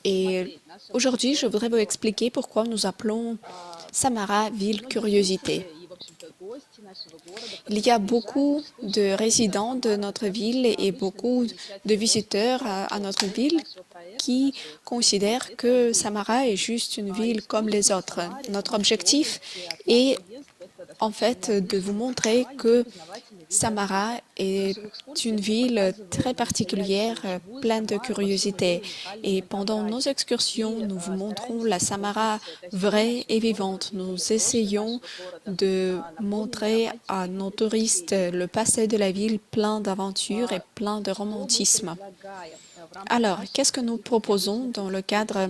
[SPEAKER 3] et Aujourd'hui, je voudrais vous expliquer pourquoi nous appelons Samara ville curiosité. Il y a beaucoup de résidents de notre ville et beaucoup de visiteurs à notre ville qui considèrent que Samara est juste une ville comme les autres. Notre objectif est en fait de vous montrer que Samara est une ville très particulière, pleine de curiosité. Et pendant nos excursions, nous vous montrons la Samara vraie et vivante. Nous essayons de montrer à nos touristes le passé de la ville plein d'aventures et plein de romantisme. Alors, qu'est-ce que nous proposons dans le cadre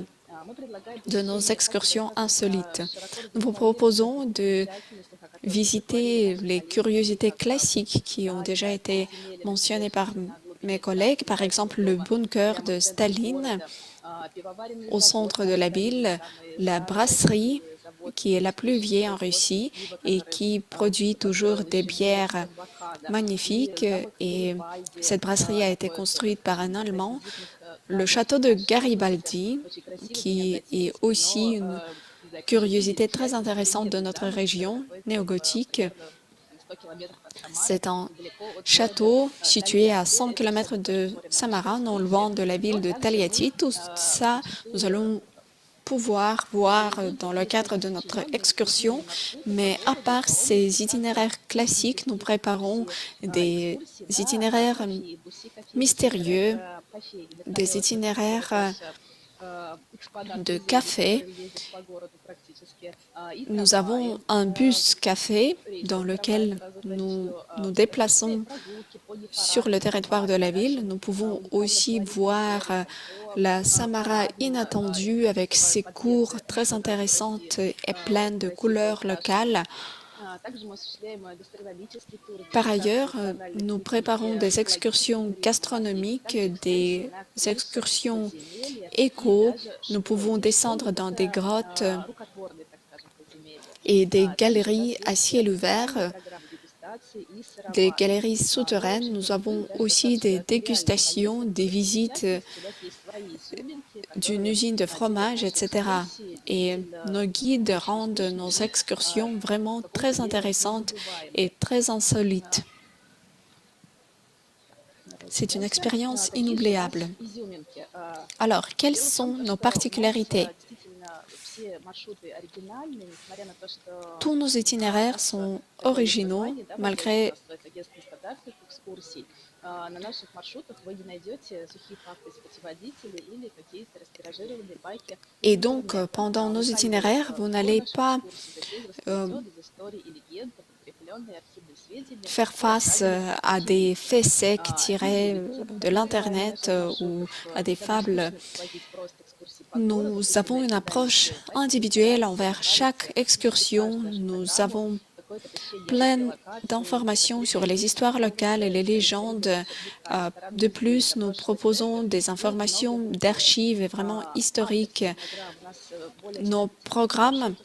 [SPEAKER 3] de nos excursions insolites? Nous vous proposons de visiter les curiosités classiques qui ont déjà été mentionnées par mes collègues, par exemple le bunker de Staline au centre de la ville, la brasserie qui est la plus vieille en Russie et qui produit toujours des bières magnifiques. Et cette brasserie a été construite par un Allemand. Le château de Garibaldi, qui est aussi une curiosité très intéressante de notre région néogothique. C'est un château situé à 100 km de Samara, non loin de la ville de Taliati. Tout ça, nous allons pouvoir voir dans le cadre de notre excursion. Mais à part ces itinéraires classiques, nous préparons des itinéraires mystérieux, des itinéraires de café. Nous avons un bus café dans lequel nous nous déplaçons sur le territoire de la ville. Nous pouvons aussi voir la Samara inattendue avec ses cours très intéressantes et pleines de couleurs locales. Par ailleurs, nous préparons des excursions gastronomiques, des excursions éco. Nous pouvons descendre dans des grottes et des galeries à ciel ouvert, des galeries souterraines. Nous avons aussi des dégustations, des visites d'une usine de fromage, etc. Et nos guides rendent nos excursions vraiment très intéressantes et très insolites. C'est une expérience inoubliable. Alors, quelles sont nos particularités? Tous nos itinéraires sont originaux, malgré et donc, pendant nos itinéraires, vous n'allez pas faire face à des faits secs tirés de l'Internet ou à des fables. Nous avons une approche individuelle envers chaque excursion. Nous avons plein d'informations sur les histoires locales et les légendes. De plus, nous proposons des informations d'archives vraiment historiques. Nos programmes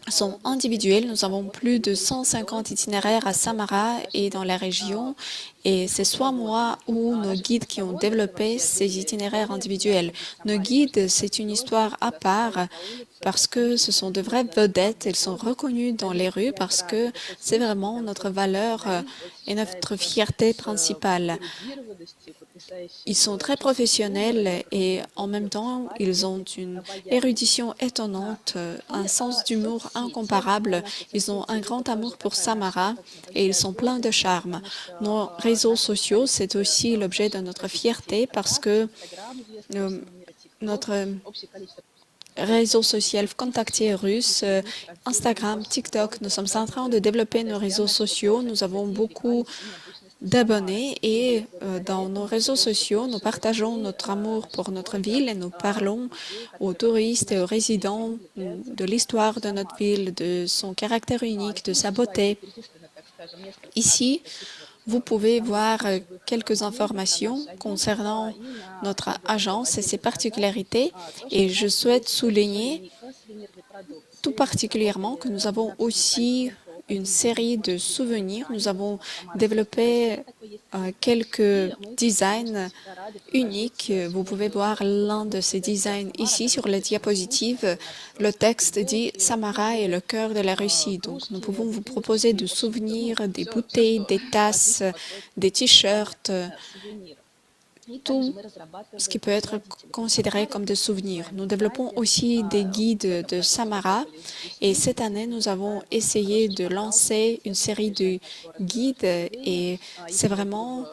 [SPEAKER 3] sont individuels. Nous avons plus de 150 itinéraires à Samara et dans la région. Et c'est soit moi ou nos guides qui ont développé ces itinéraires individuels. Nos guides, c'est une histoire à part parce que ce sont de vraies vedettes. Elles sont reconnues dans les rues parce que c'est vraiment notre valeur et notre fierté principale. Ils sont très professionnels et en même temps, ils ont une érudition étonnante, un sens d'humour incomparable. Ils ont un grand amour pour Samara et ils sont pleins de charme. Nos réseaux sociaux, c'est aussi l'objet de notre fierté parce que notre réseau social Vkontakte russe, Instagram, TikTok, nous sommes en train de développer nos réseaux sociaux. Nous avons beaucoup d'abonnés et dans nos réseaux sociaux, nous partageons notre amour pour notre ville et nous parlons aux touristes et aux résidents de l'histoire de notre ville, de son caractère unique, de sa beauté. Ici, vous pouvez voir quelques informations concernant notre agence et ses particularités et je souhaite souligner tout particulièrement que nous avons aussi une série de souvenirs. Nous avons développé quelques designs uniques. Vous pouvez voir l'un de ces designs ici sur la diapositive. Le texte dit « Samara est le cœur de la Russie ». Donc, nous pouvons vous proposer de souvenirs, des bouteilles, des tasses, des t-shirts, tout ce qui peut être considéré comme des souvenirs. Nous développons aussi des guides de Samara et cette année, nous avons essayé de lancer une série de guides et c'est vraiment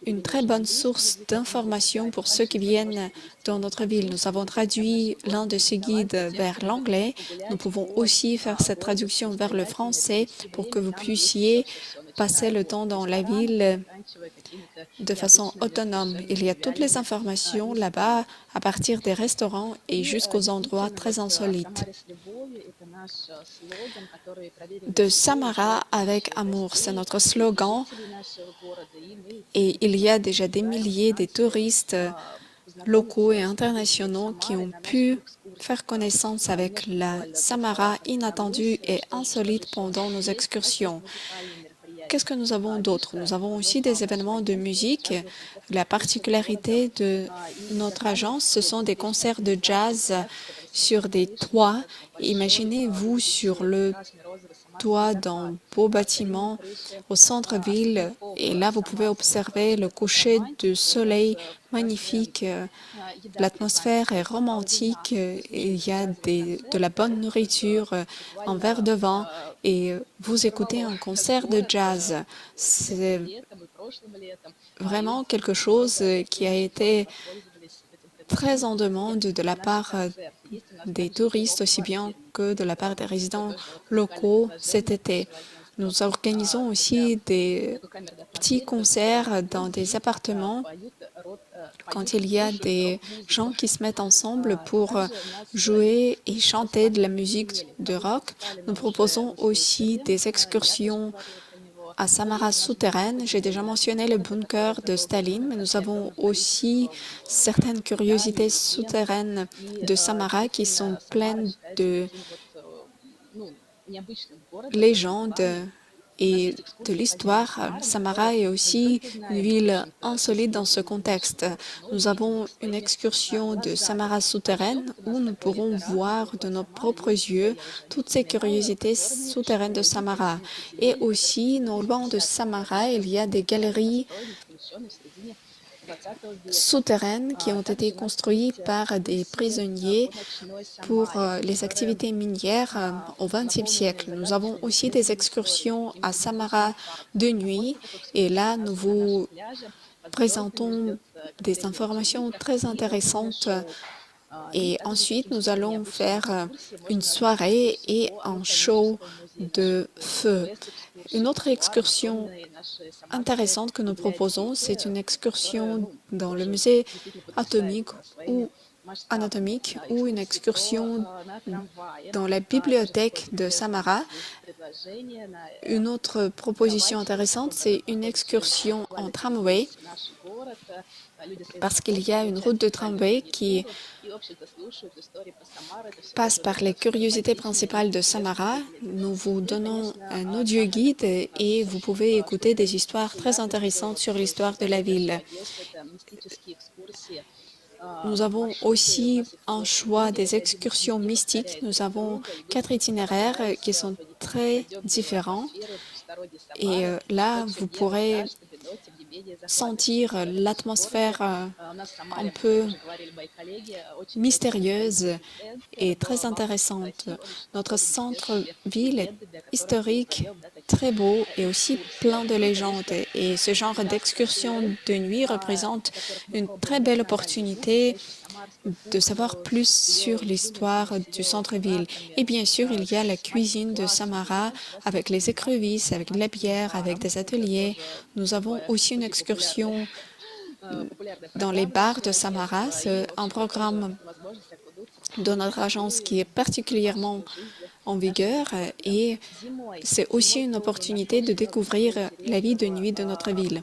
[SPEAKER 3] une très bonne source d'information pour ceux qui viennent dans notre ville. Nous avons traduit l'un de ces guides vers l'anglais. Nous pouvons aussi faire cette traduction vers le français pour que vous puissiez passer le temps dans la ville de façon autonome. Il y a toutes les informations là-bas à partir des restaurants et jusqu'aux endroits très insolites. De Samara avec amour, c'est notre slogan et il y a déjà des milliers de touristes locaux et internationaux qui ont pu faire connaissance avec la Samara inattendue et insolite pendant nos excursions. Qu'est-ce que nous avons d'autre? Nous avons aussi des événements de musique. La particularité de notre agence, ce sont des concerts de jazz sur des toits. Imaginez-vous sur le toit d'un beau bâtiment au centre-ville et là, vous pouvez observer le coucher du soleil magnifique. L'atmosphère est romantique. Il y a de la bonne nourriture, un verre de vin et vous écoutez un concert de jazz. C'est vraiment quelque chose qui a été très en demande de la part des touristes aussi bien que de la part des résidents locaux cet été. Nous organisons aussi des petits concerts dans des appartements quand il y a des gens qui se mettent ensemble pour jouer et chanter de la musique de rock. Nous proposons aussi des excursions à Samara souterraine. J'ai déjà mentionné le bunker de Staline, mais nous avons aussi certaines curiosités souterraines de Samara qui sont pleines de légendes et de l'histoire. Samara est aussi une ville insolite dans ce contexte. Nous avons une excursion de Samara souterraine où nous pourrons voir de nos propres yeux toutes ces curiosités souterraines de Samara. Et aussi, non loin de Samara, il y a des galeries souterraines qui ont été construites par des prisonniers pour les activités minières au XXe siècle. Nous avons aussi des excursions à Samara de nuit et là, nous vous présentons des informations très intéressantes. Et ensuite, nous allons faire une soirée et un show de feu. Une autre excursion intéressante que nous proposons, c'est une excursion dans le musée atomique ou anatomique ou une excursion dans la bibliothèque de Samara. Une autre proposition intéressante, c'est une excursion en tramway parce qu'il y a une route de tramway qui passe par les curiosités principales de Samara. Nous vous donnons un audio guide et vous pouvez écouter des histoires très intéressantes sur l'histoire de la ville. Nous avons aussi un choix des excursions mystiques. Nous avons 4 itinéraires qui sont très différents. Et là, vous pourrez sentir l'atmosphère un peu mystérieuse et très intéressante. Notre centre-ville est historique, très beau et aussi plein de légendes. Et ce genre d'excursion de nuit représente une très belle opportunité de savoir plus sur l'histoire du centre-ville. Et bien sûr, il y a la cuisine de Samara avec les écrevisses, avec de la bière, avec des ateliers. Nous avons aussi une excursion dans les bars de Samara. C'est un programme de notre agence qui est particulièrement en vigueur et c'est aussi une opportunité de découvrir la vie de nuit de notre ville.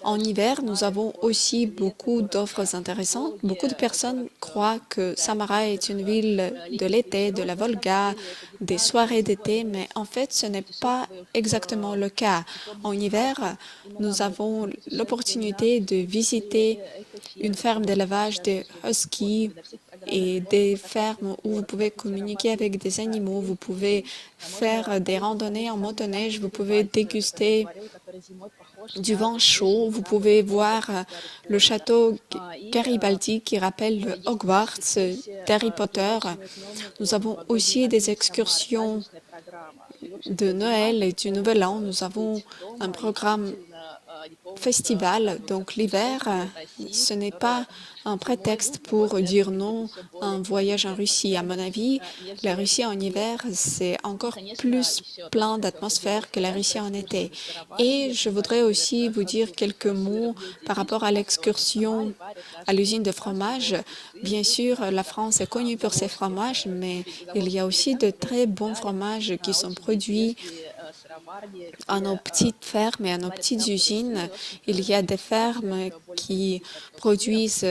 [SPEAKER 3] En hiver, nous avons aussi beaucoup d'offres intéressantes. Beaucoup de personnes croient que Samara est une ville de l'été, de la Volga, des soirées d'été, mais en fait, ce n'est pas exactement le cas. En hiver, nous avons l'opportunité de visiter une ferme d'élevage des huskies et des fermes où vous pouvez communiquer avec des animaux, vous pouvez faire des randonnées en motoneige, vous pouvez déguster du vin chaud, vous pouvez voir le château Garibaldi qui rappelle le Hogwarts d'Harry Potter. Nous avons aussi des excursions de Noël et du Nouvel An. Nous avons un programme festival. Donc l'hiver, ce n'est pas un prétexte pour dire non à un voyage en Russie. À mon avis, la Russie en hiver, c'est encore plus plein d'atmosphère que la Russie en été. Et je voudrais aussi vous dire quelques mots par rapport à l'excursion à l'usine de fromage. Bien sûr, la France est connue pour ses fromages, mais il y a aussi de très bons fromages qui sont produits à nos petites fermes et à nos petites usines. Il y a des fermes qui produisent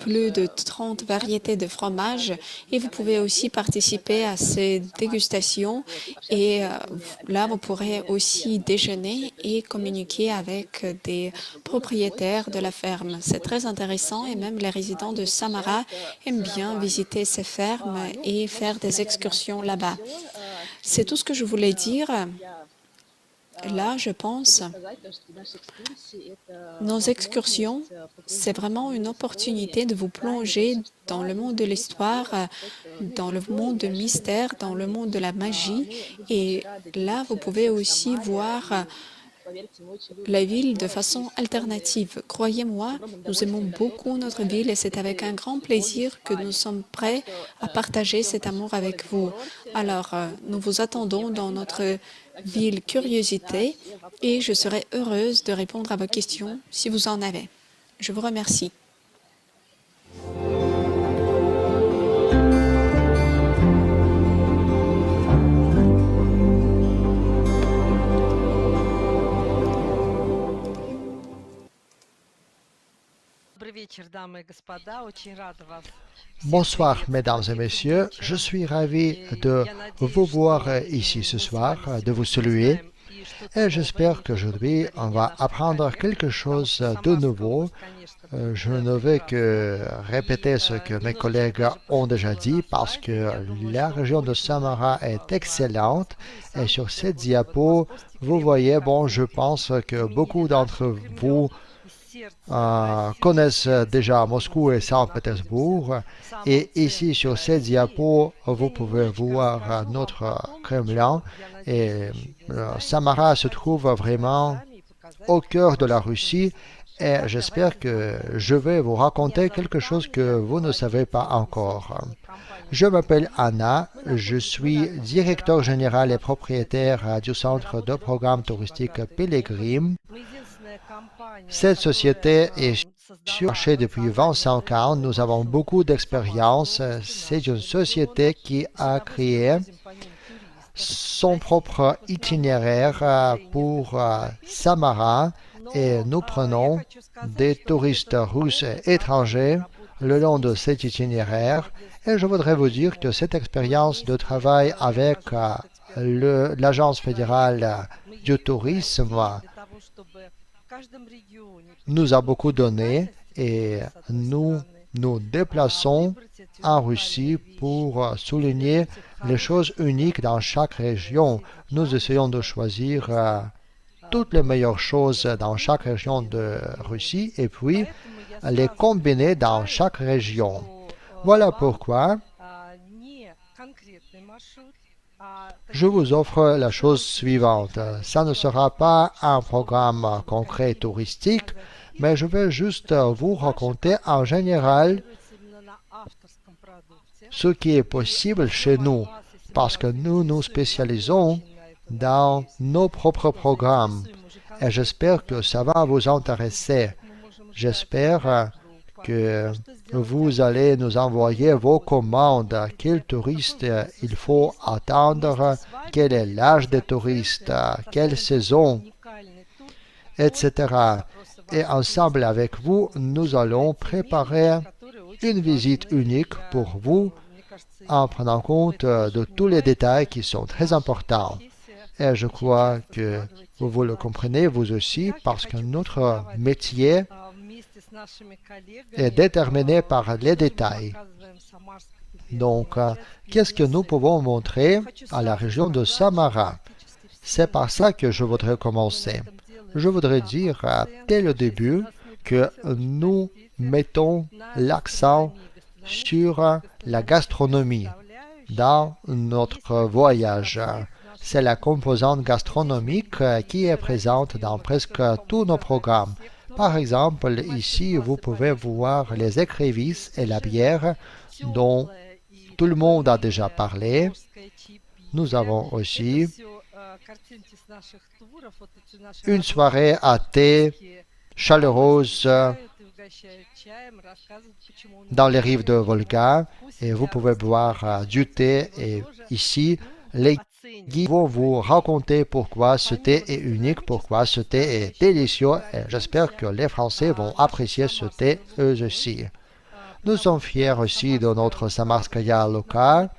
[SPEAKER 3] plus de 30 variétés de fromages et vous pouvez aussi participer à ces dégustations et là, vous pourrez aussi déjeuner et communiquer avec des propriétaires de la ferme. C'est très intéressant et même les résidents de Samara aiment bien visiter ces fermes et faire des excursions là-bas. C'est tout ce que je voulais dire. Là, je pense, nos excursions, c'est vraiment une opportunité de vous plonger dans le monde de l'histoire, dans le monde de mystère, dans le monde de la magie. Et là, vous pouvez aussi voir la ville de façon alternative. Croyez-moi, nous aimons beaucoup notre ville et c'est avec un grand plaisir que nous sommes prêts à partager cet amour avec vous. Alors, nous vous attendons dans notre ville Curiosité et je serai heureuse de répondre à vos questions si vous en avez. Je vous remercie.
[SPEAKER 2] Bonsoir, mesdames et messieurs. Je suis ravi de vous voir ici ce soir, de vous saluer. Et j'espère qu'aujourd'hui, on va apprendre quelque chose de nouveau. Je ne vais que répéter ce que mes collègues ont déjà dit parce que la région de Samara est excellente. Et sur cette diapo, vous voyez, bon, je pense que beaucoup d'entre vous connaissent déjà Moscou et Saint-Pétersbourg. Et ici, sur cette diapo, vous pouvez voir notre Kremlin. Et Samara se trouve vraiment au cœur de la Russie. Et j'espère que je vais vous raconter quelque chose que vous ne savez pas encore. Je m'appelle Anna, je suis directeur général et propriétaire du centre de programme touristique Pilgrim. Cette société est sur le marché depuis 25 ans. Nous avons beaucoup d'expérience. C'est une société qui a créé son propre itinéraire pour Samara et nous prenons des touristes russes et étrangers le long de cet itinéraire. Et je voudrais vous dire que cette expérience de travail avec l'Agence fédérale du tourisme nous a beaucoup donné et nous nous déplaçons en Russie pour souligner les choses uniques dans chaque région. Nous essayons de choisir toutes les meilleures choses dans chaque région de Russie et puis les combiner dans chaque région. Voilà pourquoi je vous offre la chose suivante. Ça ne sera pas un programme concret touristique, mais je vais juste vous raconter en général ce qui est possible chez nous, parce que nous nous spécialisons dans nos propres programmes. Et j'espère que ça va vous intéresser. J'espère que vous allez nous envoyer vos commandes, quel touriste il faut attendre, quel est l'âge des touristes, quelle saison, etc. Et ensemble avec vous, nous allons préparer une visite unique pour vous en prenant compte de tous les détails qui sont très importants. Et je crois que vous le comprenez vous aussi parce que notre métier est déterminé par les détails. Donc, qu'est-ce que nous pouvons montrer à la région de Samara? C'est par ça que je voudrais commencer. Je voudrais dire dès le début que nous mettons l'accent sur la gastronomie dans notre voyage. C'est la composante gastronomique qui est présente dans presque tous nos programmes. Par exemple, ici, vous pouvez voir les écrevisses et la bière dont tout le monde a déjà parlé. Nous avons aussi une soirée à thé chaleureuse dans les rives de Volga et vous pouvez boire du thé et ici, les guides vont vous raconter pourquoi ce thé est unique, pourquoi ce thé est délicieux et j'espère que les Français vont apprécier ce thé eux aussi. Nous sommes fiers aussi de notre Samarskaya Loka.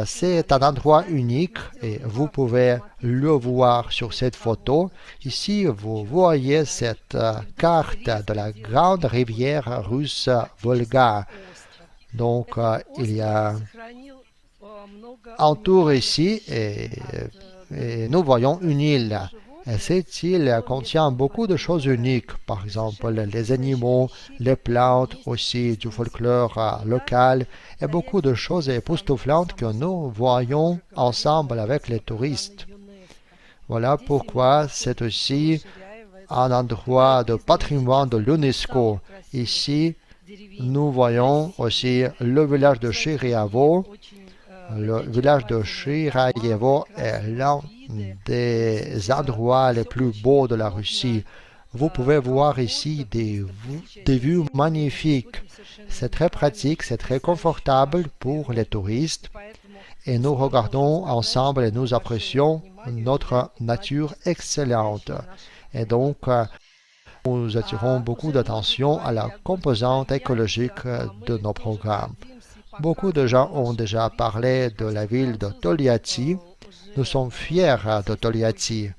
[SPEAKER 2] C'est un endroit unique et vous pouvez le voir sur cette photo. Ici, vous voyez cette carte de la grande rivière russe Volga. Donc, il y a un tour ici et nous voyons une île. Et cette île contient beaucoup de choses uniques, par exemple les animaux, les plantes, aussi du folklore local et beaucoup de choses époustouflantes que nous voyons ensemble avec les touristes. Voilà pourquoi c'est aussi un endroit de patrimoine de l'UNESCO. Ici, nous voyons aussi le village de Chiryaevo. Le village de Chiryaevo est l'un des endroits les plus beaux de la Russie. Vous pouvez voir ici des vues magnifiques. C'est très pratique, c'est très confortable pour les touristes. Et nous regardons ensemble et nous apprécions notre nature excellente. Et donc, nous attirons beaucoup d'attention à la composante écologique de nos programmes. Beaucoup de gens ont déjà parlé de la ville de Tolyatti. Nous sommes fiers de Tolyatti.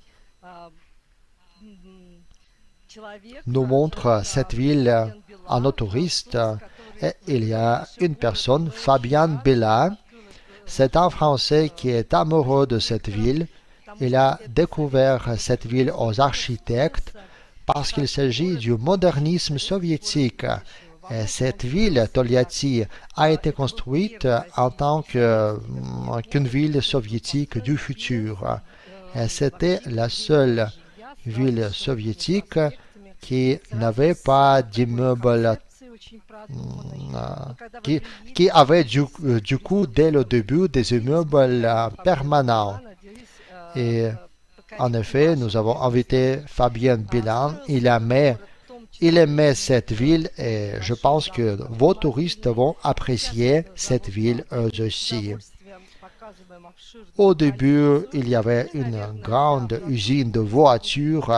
[SPEAKER 2] Nous montre cette ville à nos touristes et il y a une personne, Fabian Bella. C'est un Français qui est amoureux de cette ville. Il a découvert cette ville aux architectes parce qu'il s'agit du modernisme soviétique. Et cette ville, Tolyatti, a été construite en tant qu'une ville soviétique du futur. Et c'était la seule ville soviétique qui n'avait pas d'immeuble, qui avait du coup dès le début des immeubles permanents. Et en effet, nous avons invité Fabien Bilan. Il aimait cette ville et je pense que vos touristes vont apprécier cette ville eux aussi. Au début, il y avait une grande usine de voitures.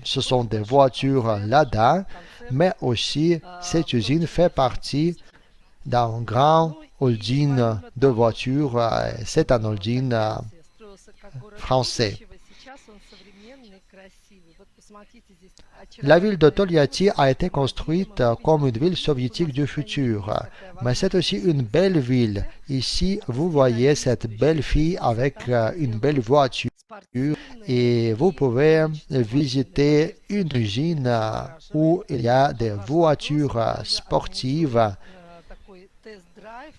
[SPEAKER 2] Ce sont des voitures Lada, mais aussi cette usine fait partie d'un grand holding de voitures. C'est un holding français. La ville de Tolyatti a été construite comme une ville soviétique du futur, mais c'est aussi une belle ville. Ici, vous voyez cette belle fille avec une belle voiture et vous pouvez visiter une usine où il y a des voitures sportives.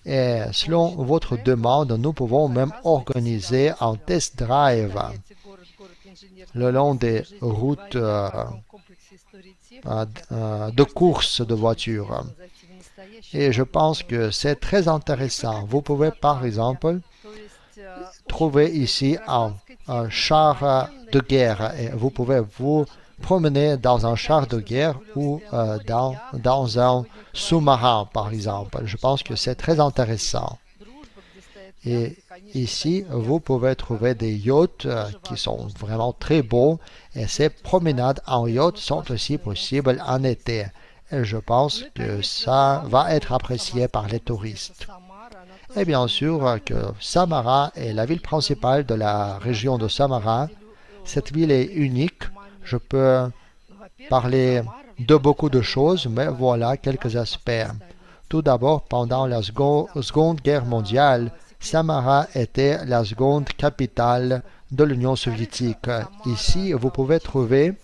[SPEAKER 2] Et selon votre demande, nous pouvons même organiser un test drive le long des routes de course de voitures. Et je pense que c'est très intéressant. Vous pouvez par exemple trouver ici un char de guerre et vous pouvez vous promener dans un char de guerre ou dans un sous-marin, par exemple. Je pense que c'est très intéressant. Et ici, vous pouvez trouver des yachts qui sont vraiment très beaux et ces promenades en yacht sont aussi possibles en été. Et je pense que ça va être apprécié par les touristes. Et bien sûr que Samara est la ville principale de la région de Samara. Cette ville est unique. Je peux parler de beaucoup de choses, mais voilà quelques aspects. Tout d'abord, pendant la Seconde Guerre mondiale, Samara était la seconde capitale de l'Union soviétique. Ici, vous pouvez trouver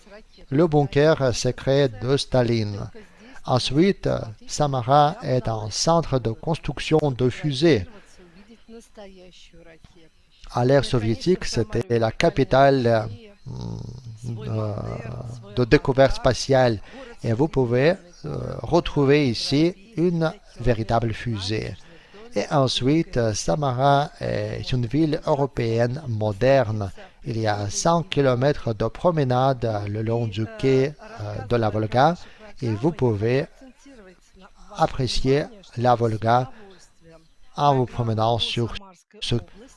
[SPEAKER 2] le bunker secret de Staline. Ensuite, Samara est un centre de construction de fusées. À l'ère soviétique, c'était la capitale de découverte spatiale. Et vous pouvez retrouver ici une véritable fusée. Et ensuite, Samara est une ville européenne moderne. Il y a 100 km de promenade le long du quai de la Volga et vous pouvez apprécier la Volga en vous promenant sur ce.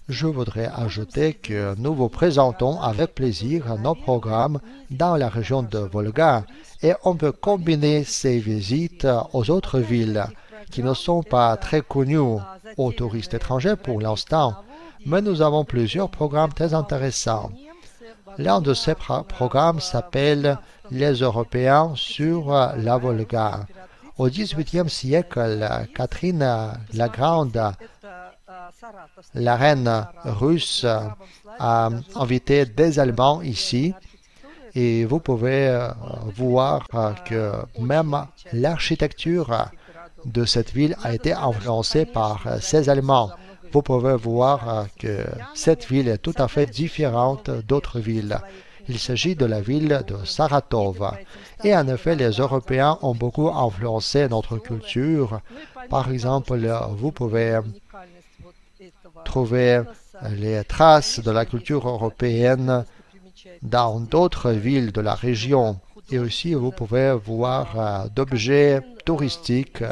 [SPEAKER 2] Je voudrais ajouter que nous vous présentons avec plaisir nos programmes dans la région de Volga et on peut combiner ces visites aux autres villes qui ne sont pas très connues aux touristes étrangers pour l'instant, mais nous avons plusieurs programmes très intéressants. L'un de ces programmes s'appelle Les Européens sur la Volga. Au XVIIIe siècle, Catherine la Grande, la reine russe, a invité des Allemands ici et vous pouvez voir que même l'architecture de cette ville a été influencée par ces Allemands. Vous pouvez voir que cette ville est tout à fait différente d'autres villes. Il s'agit de la ville de Saratov. Et en effet, les Européens ont beaucoup influencé notre culture. Par exemple, vous pouvez trouver les traces de la culture européenne dans d'autres villes de la région. Et aussi, vous pouvez voir des objets touristiques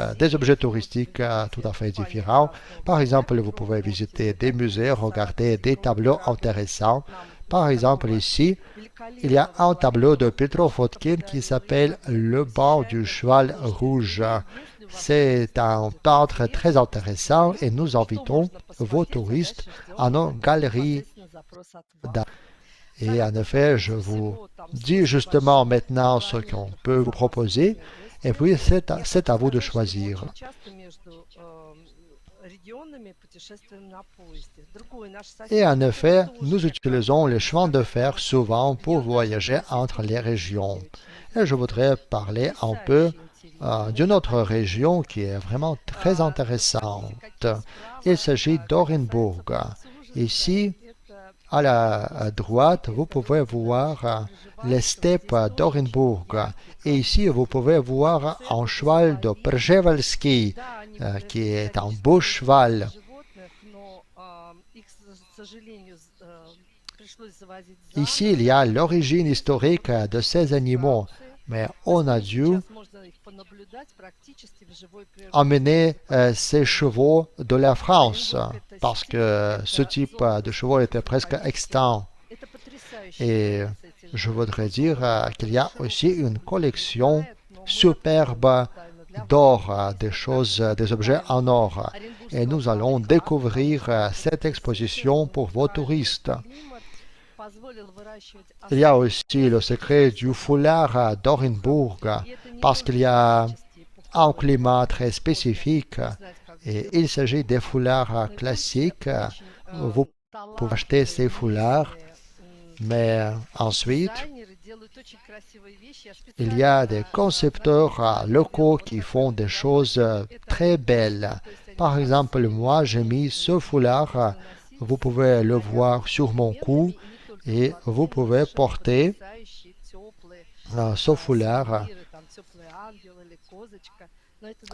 [SPEAKER 2] tout à fait différents. Par exemple, vous pouvez visiter des musées, regarder des tableaux intéressants. Par exemple, ici, il y a un tableau de Petro Fotkin qui s'appelle Le banc du cheval rouge. C'est un peintre très intéressant et nous invitons vos touristes à nos galeries d'art. Et en effet, je vous dis justement maintenant ce qu'on peut vous proposer et puis c'est à vous de choisir. Et en effet, nous utilisons les chemins de fer souvent pour voyager entre les régions. Et je voudrais parler un peu d'une autre région qui est vraiment très intéressante. Il s'agit d'Orenburg. Ici, à la droite, vous pouvez voir les steppes d'Orenburg. Et ici, vous pouvez voir un cheval de Przewalski, qui est un beau cheval. Ici, il y a l'origine historique de ces animaux, mais on a dû emmener ces chevaux de la France parce que ce type de chevaux était presque extinct. Et je voudrais dire qu'il y a aussi une collection superbe d'or, des objets en or. Et nous allons découvrir cette exposition pour vos touristes. Il y a aussi le secret du foulard d'Orenburg parce qu'il y a un climat très spécifique et il s'agit des foulards classiques. Vous pouvez acheter ces foulards, mais ensuite, il y a des concepteurs locaux qui font des choses très belles. Par exemple, moi, j'ai mis ce foulard, vous pouvez le voir sur mon cou, et vous pouvez porter ce foulard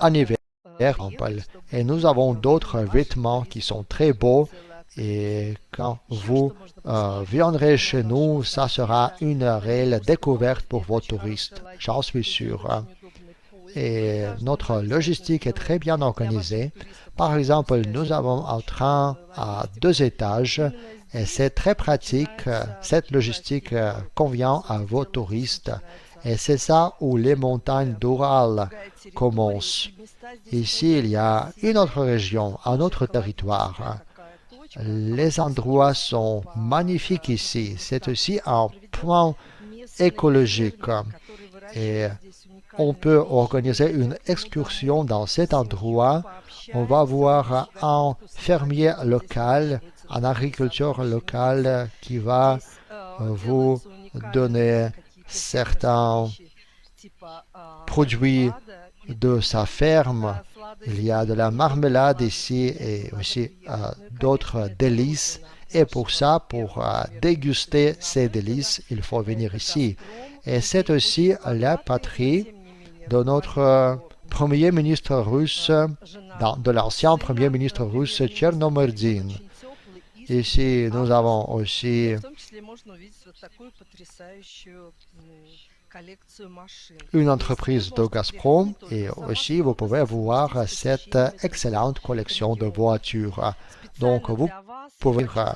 [SPEAKER 2] en hiver. Et nous avons d'autres vêtements qui sont très beaux Et quand vous viendrez chez nous, ça sera une réelle découverte pour vos touristes, j'en suis sûr. Et notre logistique est très bien organisée. Par exemple, nous avons un train à 2 étages et c'est très pratique. Cette logistique convient à vos touristes. Et c'est ça où les montagnes d'Oural commencent. Ici, il y a une autre région, un autre territoire. Les endroits sont magnifiques ici. C'est aussi un point écologique. Et on peut organiser une excursion dans cet endroit. On va voir un fermier local, un agriculteur local qui va vous donner certains produits de sa ferme. Il y a de la marmelade ici et aussi d'autres délices. Et pour ça, pour déguster ces délices, il faut venir ici. Et c'est aussi la patrie de notre premier ministre russe, de l'ancien premier ministre russe Chernomyrdin. Ici, nous avons aussi une entreprise de Gazprom et aussi vous pouvez voir cette excellente collection de voitures. Donc vous pouvez ir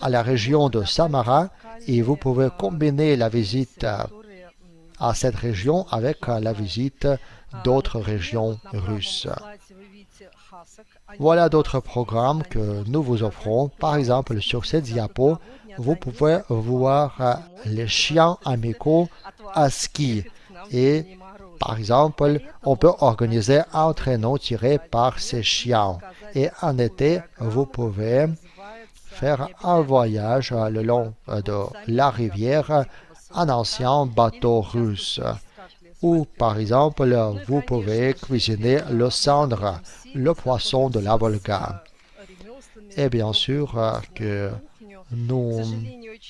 [SPEAKER 2] à la région de Samara et vous pouvez combiner la visite à cette région avec la visite d'autres régions russes. Voilà d'autres programmes que nous vous offrons. Par exemple, sur cette diapo, vous pouvez voir les chiens amicaux à ski. Et par exemple, on peut organiser un traîneau tiré par ces chiens. Et en été, vous pouvez faire un voyage le long de la rivière, un ancien bateau russe. Ou par exemple, vous pouvez cuisiner le cendre, le poisson de la Volga. Et bien sûr que nous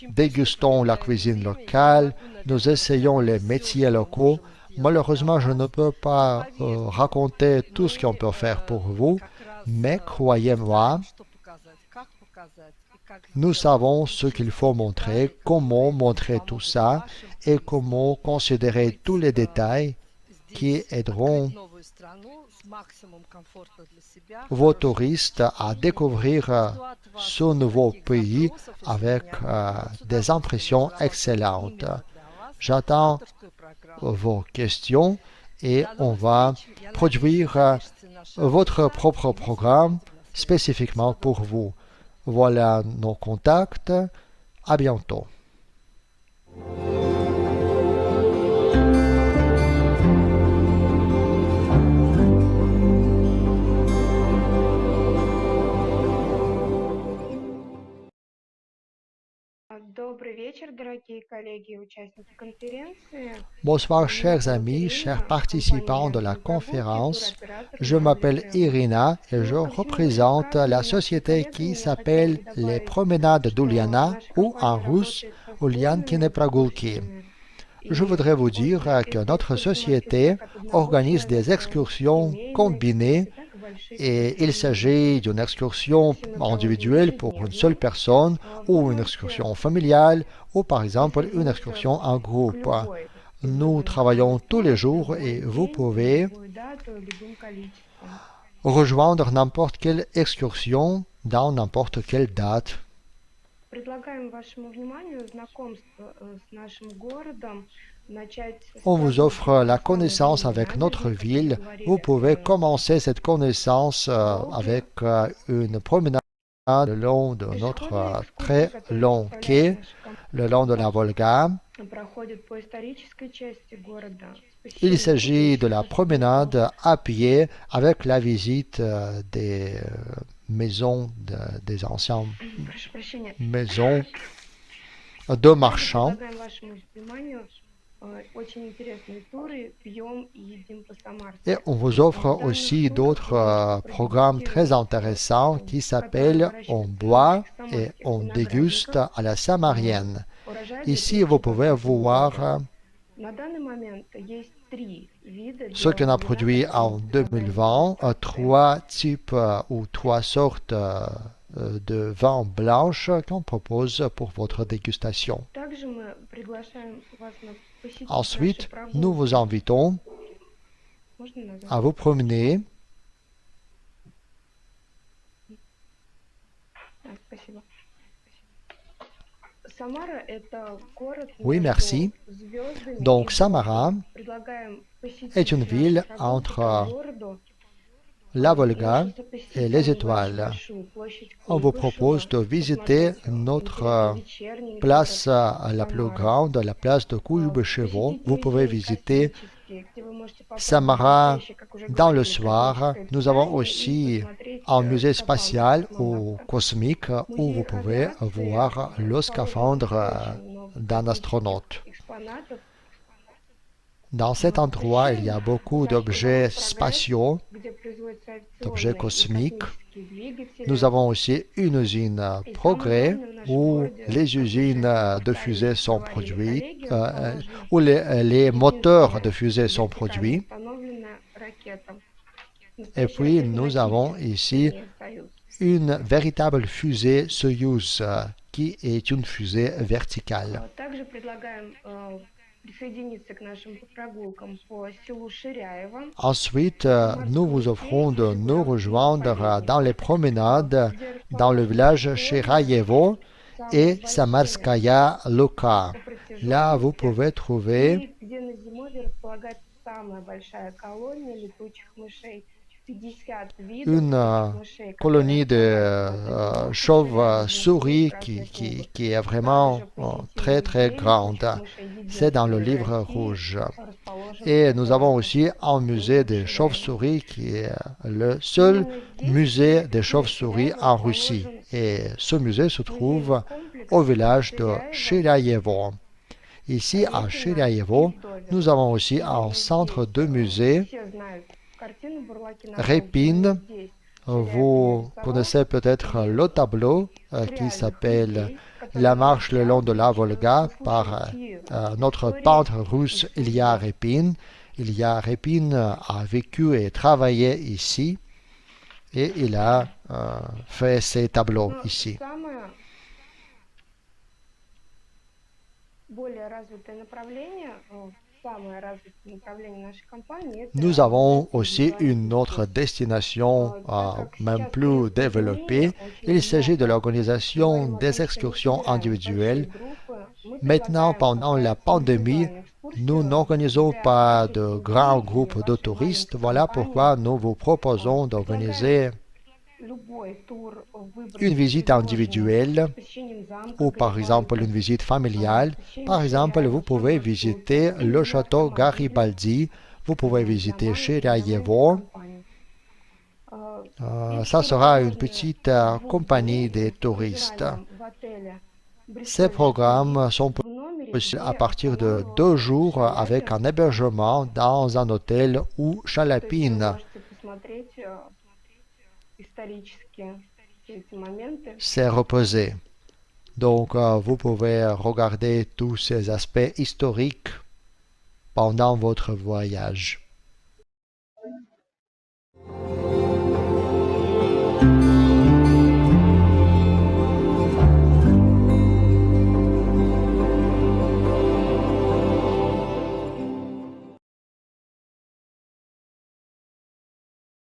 [SPEAKER 2] dégustons la cuisine locale, nous essayons les métiers locaux. Malheureusement, je ne peux pas raconter tout ce qu'on peut faire pour vous, mais croyez-moi, nous savons ce qu'il faut montrer, comment montrer tout ça et comment considérer tous les détails qui aideront vos touristes à découvrir ce nouveau pays avec des impressions excellentes. J'attends vos questions et on va produire votre propre programme spécifiquement pour vous. Voilà nos contacts. À bientôt. Bonsoir, chers amis, chers participants de la conférence. Je m'appelle Irina et je représente la société qui s'appelle les Promenades d'Uliana ou en russe Ulyankine Pragulki. Je voudrais vous dire que notre société organise des excursions combinées et il s'agit d'une excursion individuelle pour une seule personne ou une excursion familiale ou par exemple une excursion en groupe. Nous travaillons tous les jours et vous pouvez rejoindre n'importe quelle excursion dans n'importe quelle date. On vous offre la connaissance avec notre ville. Vous pouvez commencer cette connaissance avec une promenade le long de notre très long quai, le long de la Volga. Il s'agit de la promenade à pied avec la visite des maisons, des anciennes maisons de marchands. Et on vous offre aussi d'autres programmes très intéressants qui s'appellent On boit et on déguste à la samarienne. Ici, vous pouvez voir ce qu'on a produit en 2020, trois types ou trois sortes de vin blanche qu'on propose pour votre dégustation.
[SPEAKER 4] Также мы приглашаем вас посетить
[SPEAKER 2] Ensuite,
[SPEAKER 4] наши
[SPEAKER 2] nous vous
[SPEAKER 4] прогулки.
[SPEAKER 2] invitons
[SPEAKER 4] Можно назвать?
[SPEAKER 2] à vous promener.
[SPEAKER 4] Спасибо. Самара — это город
[SPEAKER 2] Oui,
[SPEAKER 4] между
[SPEAKER 2] merci.
[SPEAKER 4] звездами
[SPEAKER 2] Donc,
[SPEAKER 4] и
[SPEAKER 2] Samara
[SPEAKER 4] Волгой. Предлагаем посетить
[SPEAKER 2] est une
[SPEAKER 4] наши
[SPEAKER 2] ville
[SPEAKER 4] прогулки
[SPEAKER 2] entre
[SPEAKER 4] по городу.
[SPEAKER 2] la
[SPEAKER 4] Вы
[SPEAKER 2] Volga
[SPEAKER 4] можете посетить
[SPEAKER 2] et les
[SPEAKER 4] также
[SPEAKER 2] étoiles.
[SPEAKER 4] большую площадь
[SPEAKER 2] On vous
[SPEAKER 4] Куйбышева,
[SPEAKER 2] propose de visiter
[SPEAKER 4] посмотреть
[SPEAKER 2] notre
[SPEAKER 4] интересный вечерний
[SPEAKER 2] place
[SPEAKER 4] город
[SPEAKER 2] la plus
[SPEAKER 4] Самары.
[SPEAKER 2] grande, la place de Kouybechevo.
[SPEAKER 4] Посетить
[SPEAKER 2] Vous pouvez
[SPEAKER 4] музей
[SPEAKER 2] visiter
[SPEAKER 4] космический, где вы можете попробовать
[SPEAKER 2] Samara
[SPEAKER 4] настоящее, как уже
[SPEAKER 2] dans le
[SPEAKER 4] говорили,
[SPEAKER 2] soir.
[SPEAKER 4] космическое
[SPEAKER 2] Nous avons
[SPEAKER 4] питание и
[SPEAKER 2] aussi
[SPEAKER 4] посмотреть
[SPEAKER 2] un musée
[SPEAKER 4] скафандр
[SPEAKER 2] spatial ou
[SPEAKER 4] космонавта.
[SPEAKER 2] cosmique où vous pouvez voir le scaphandre d'un astronaute.
[SPEAKER 4] Экспонатов.
[SPEAKER 2] Dans cet endroit, il y a beaucoup d'objets spatiaux,
[SPEAKER 4] Где производятся
[SPEAKER 2] d'objets
[SPEAKER 4] авиационные и
[SPEAKER 2] cosmiques.
[SPEAKER 4] космические двигатели.
[SPEAKER 2] Nous avons aussi une usine Progrès où les usines de fusées sont produites, où les moteurs de fusées sont produits.
[SPEAKER 4] Установлена ракета.
[SPEAKER 2] Et puis, nous avons ici une véritable fusée Soyuz qui est une fusée verticale.
[SPEAKER 4] Также предлагаем присоединиться к нашим прогулкам по селу Ширяево.
[SPEAKER 2] Ensuite, nous vous offrons de nous rejoindre dans les promenades dans le village Shirayevo et Samarskaya Luka. Là, vous pouvez trouver
[SPEAKER 4] И где на зимовье располагается самая большая колония летучих мышей. 50 видов
[SPEAKER 2] une
[SPEAKER 4] летучих мышей,
[SPEAKER 2] colonie de
[SPEAKER 4] которые
[SPEAKER 2] chauves-souris qui est vraiment très très grande. C'est dans le livre rouge. Et nous avons aussi un musée des chauves-souris qui est le seul musée des chauves-souris en Russie. Et ce musée se trouve au village de Shirayevo. Ici, à Shirayevo, nous avons aussi un centre de musée Repin. Vous connaissez peut-être le tableau qui s'appelle La marche le long de la Volga par notre peintre russe Ilya Repin. Ilya Repin a vécu et travaillé ici et il a fait ses tableaux ici. Nous avons aussi une autre destination même plus développée. Il s'agit de l'organisation des excursions individuelles. Maintenant, pendant la pandémie, nous n'organisons pas de grands groupes de touristes. Voilà pourquoi nous vous proposons d'organiser une visite individuelle ou par exemple une visite familiale. Par exemple, vous pouvez visiter le château Garibaldi, vous pouvez visiter Shirayevo. Ça sera une petite compagnie des touristes. Ces programmes sont possibles à partir de 2 jours avec un hébergement dans un hôtel ou chalapine. C'est reposé. Donc, vous pouvez regarder tous ces aspects historiques pendant votre voyage.